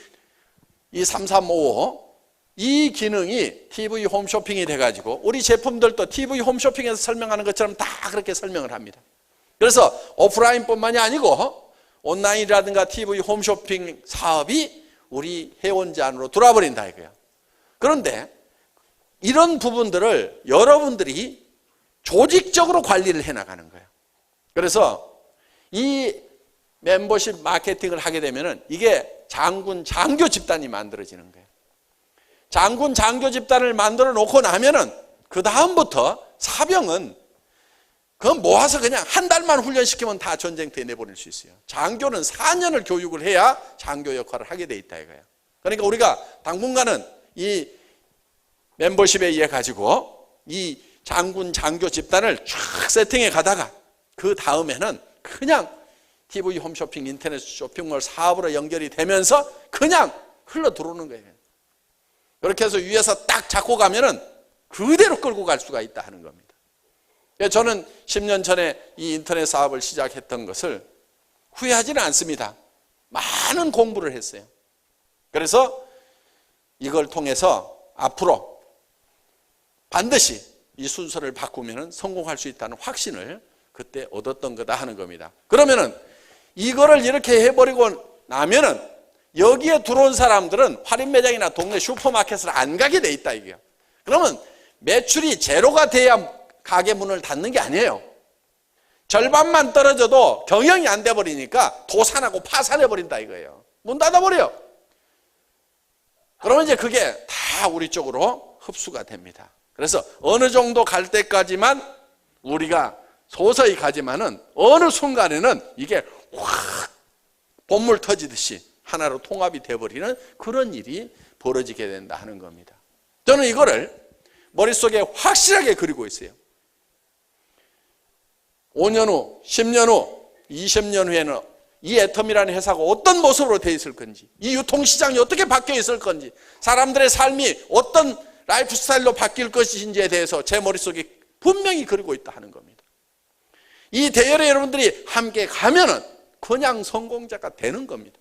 Speaker 1: 3355, 이 기능이 TV 홈쇼핑이 돼가지고 우리 제품들도 TV 홈쇼핑에서 설명하는 것처럼 다 그렇게 설명을 합니다. 그래서 오프라인뿐만이 아니고 온라인이라든가 TV 홈쇼핑 사업이 우리 회원제 안으로 들어와 버린다 이거예요. 그런데 이런 부분들을 여러분들이 조직적으로 관리를 해나가는 거예요. 그래서 이 멤버십 마케팅을 하게 되면은 이게 장군 장교 집단이 만들어지는 거예요. 장군 장교 집단을 만들어 놓고 나면은 그 다음부터 사병은 그건 모아서 그냥 한 달만 훈련시키면 다 전쟁터에 내보낼 수 있어요. 장교는 4년을 교육을 해야 장교 역할을 하게 돼 있다 이거예요. 그러니까 우리가 당분간은 이 멤버십에 의해 가지고 이 장군 장교 집단을 쫙 세팅해 가다가 그 다음에는 그냥 TV 홈쇼핑 인터넷 쇼핑몰 사업으로 연결이 되면서 그냥 흘러 들어오는 거예요. 그렇게 해서 위에서 딱 잡고 가면은 그대로 끌고 갈 수가 있다 하는 겁니다. 저는 10년 전에 이 인터넷 사업을 시작했던 것을 후회하지는 않습니다. 많은 공부를 했어요. 그래서 이걸 통해서 앞으로 반드시 이 순서를 바꾸면 성공할 수 있다는 확신을 그때 얻었던 거다 하는 겁니다. 그러면은 이거를 이렇게 해버리고 나면은 여기에 들어온 사람들은 할인 매장이나 동네 슈퍼마켓을 안 가게 돼 있다 이게요. 그러면 매출이 제로가 돼야 가게 문을 닫는 게 아니에요. 절반만 떨어져도 경영이 안 돼 버리니까 도산하고 파산해 버린다 이거예요. 문 닫아버려요. 그러면 이제 그게 다 우리 쪽으로 흡수가 됩니다. 그래서 어느 정도 갈 때까지만 우리가 서서히 가지만은 어느 순간에는 이게 확 본물 터지듯이 하나로 통합이 돼버리는 그런 일이 벌어지게 된다 하는 겁니다. 저는 이거를 머릿속에 확실하게 그리고 있어요. 5년 후, 10년 후, 20년 후에는 이 애텀이라는 회사가 어떤 모습으로 돼 있을 건지, 이 유통시장이 어떻게 바뀌어 있을 건지, 사람들의 삶이 어떤 라이프 스타일로 바뀔 것인지에 대해서 제 머릿속에 분명히 그리고 있다 하는 겁니다. 이 대열에 여러분들이 함께 가면은 그냥 성공자가 되는 겁니다.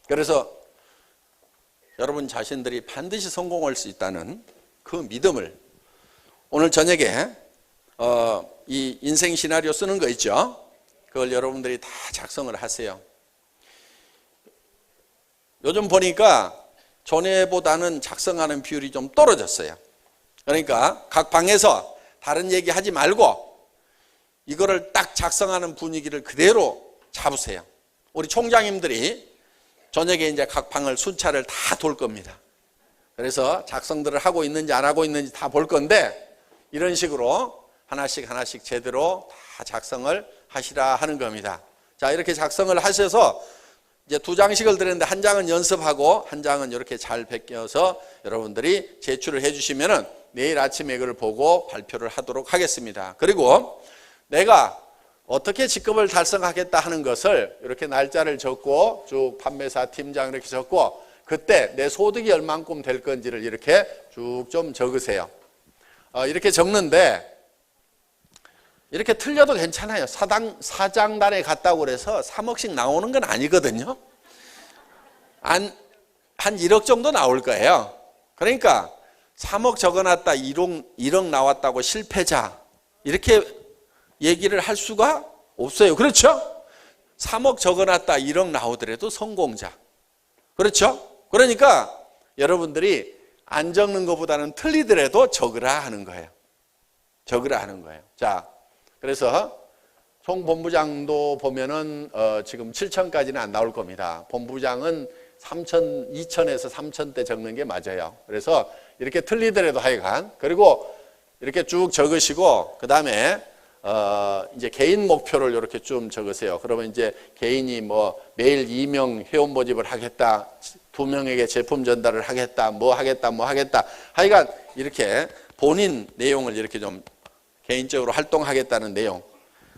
Speaker 1: 그래서 여러분 자신들이 반드시 성공할 수 있다는 그 믿음을 오늘 저녁에 이 인생 시나리오 쓰는 거 있죠? 그걸 여러분들이 다 작성을 하세요. 요즘 보니까 전에보다는 작성하는 비율이 좀 떨어졌어요. 그러니까 각 방에서 다른 얘기 하지 말고 이거를 딱 작성하는 분위기를 그대로 잡으세요. 우리 총장님들이 저녁에 이제 각 방을 순찰을 다 돌 겁니다. 그래서 작성들을 하고 있는지 안 하고 있는지 다 볼 건데 이런 식으로 하나씩 하나씩 제대로 다 작성을 하시라 하는 겁니다. 자, 이렇게 작성을 하셔서 이제 2장씩을 드렸는데 한 장은 연습하고 한 장은 이렇게 잘 베껴서 여러분들이 제출을 해주시면은 내일 아침에 이걸 보고 발표를 하도록 하겠습니다. 그리고 내가 어떻게 직급을 달성하겠다 하는 것을 이렇게 날짜를 적고 쭉 판매사 팀장 이렇게 적고 그때 내 소득이 얼만큼 될 건지를 이렇게 쭉 좀 적으세요. 이렇게 적는데 이렇게 틀려도 괜찮아요. 사장단에 갔다고 그래서 3억씩 나오는 건 아니거든요. 한 1억 정도 나올 거예요. 그러니까 3억 적어놨다 1억 나왔다고 실패자 이렇게 얘기를 할 수가 없어요. 그렇죠? 3억 적어놨다 1억 나오더라도 성공자. 그렇죠? 그러니까 여러분들이 안 적는 것보다는 틀리더라도 적으라 하는 거예요. 적으라 하는 거예요. 자, 그래서 총 본부장도 보면은 지금 7천까지는 안 나올 겁니다. 본부장은 3천, 2천에서 3천대 적는 게 맞아요. 그래서 이렇게 틀리더라도 하여간 그리고 이렇게 쭉 적으시고 그 다음에 이제 개인 목표를 이렇게 좀 적으세요. 그러면 이제 개인이 뭐 매일 2명 회원 모집을 하겠다, 2명에게 제품 전달을 하겠다, 뭐 하겠다. 하여간 이렇게 본인 내용을 이렇게 좀 개인적으로 활동하겠다는 내용.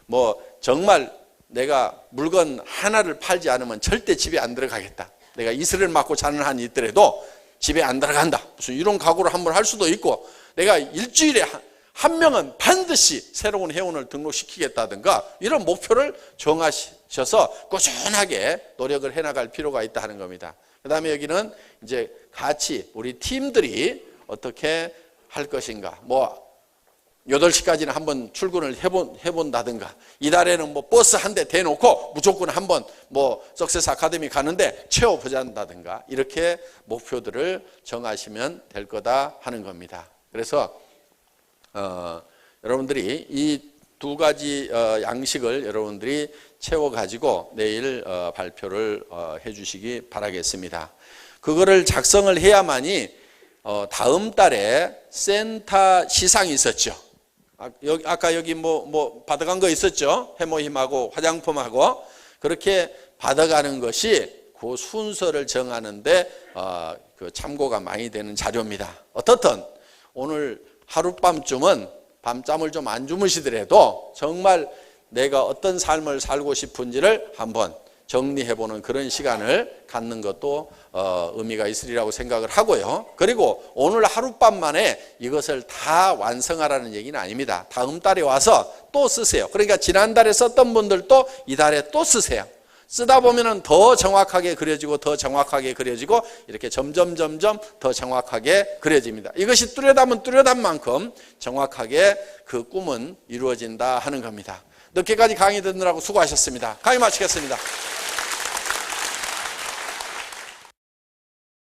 Speaker 1: 뭐 정말 내가 물건 하나를 팔지 않으면 절대 집에 안 들어가겠다. 내가 이슬을 맞고 자는 한이 있더라도 집에 안 들어간다. 무슨 이런 각오를 한번 할 수도 있고 내가 일주일에 한 명은 반드시 새로운 회원을 등록시키겠다든가 이런 목표를 정하셔서 꾸준하게 노력을 해나갈 필요가 있다 하는 겁니다. 그 다음에 여기는 이제 같이 우리 팀들이 어떻게 할 것인가. 뭐 8시까지는 한번 출근을 해본다든가 이달에는 뭐 버스 한 대 대놓고 무조건 한번 뭐 석세스 아카데미 가는데 채워보자다든가 이렇게 목표들을 정하시면 될 거다 하는 겁니다. 그래서 여러분들이 이 2가지 양식을 여러분들이 채워가지고 내일 발표를 해주시기 바라겠습니다. 그거를 작성을 해야만이 다음 달에 센터 시상이 있었죠. 아까 여기 뭐 받아간 거 있었죠. 해모힘하고 화장품하고 그렇게 받아가는 것이 그 순서를 정하는데 그 참고가 많이 되는 자료입니다. 어떻든 오늘 하룻밤쯤은 밤잠을 좀 안 주무시더라도 정말 내가 어떤 삶을 살고 싶은지를 한번 정리해보는 그런 시간을 갖는 것도 의미가 있으리라고 생각을 하고요. 그리고 오늘 하룻밤 만에 이것을 다 완성하라는 얘기는 아닙니다. 다음 달에 와서 또 쓰세요. 그러니까 지난달에 썼던 분들도 이달에 또 쓰세요. 쓰다 보면은 더 정확하게 그려지고 더 정확하게 그려지고 이렇게 점점 더 정확하게 그려집니다. 이것이 뚜렷하면 뚜렷한 만큼 정확하게 그 꿈은 이루어진다 하는 겁니다. 늦게까지 강의 듣느라고 수고하셨습니다. 강의 마치겠습니다.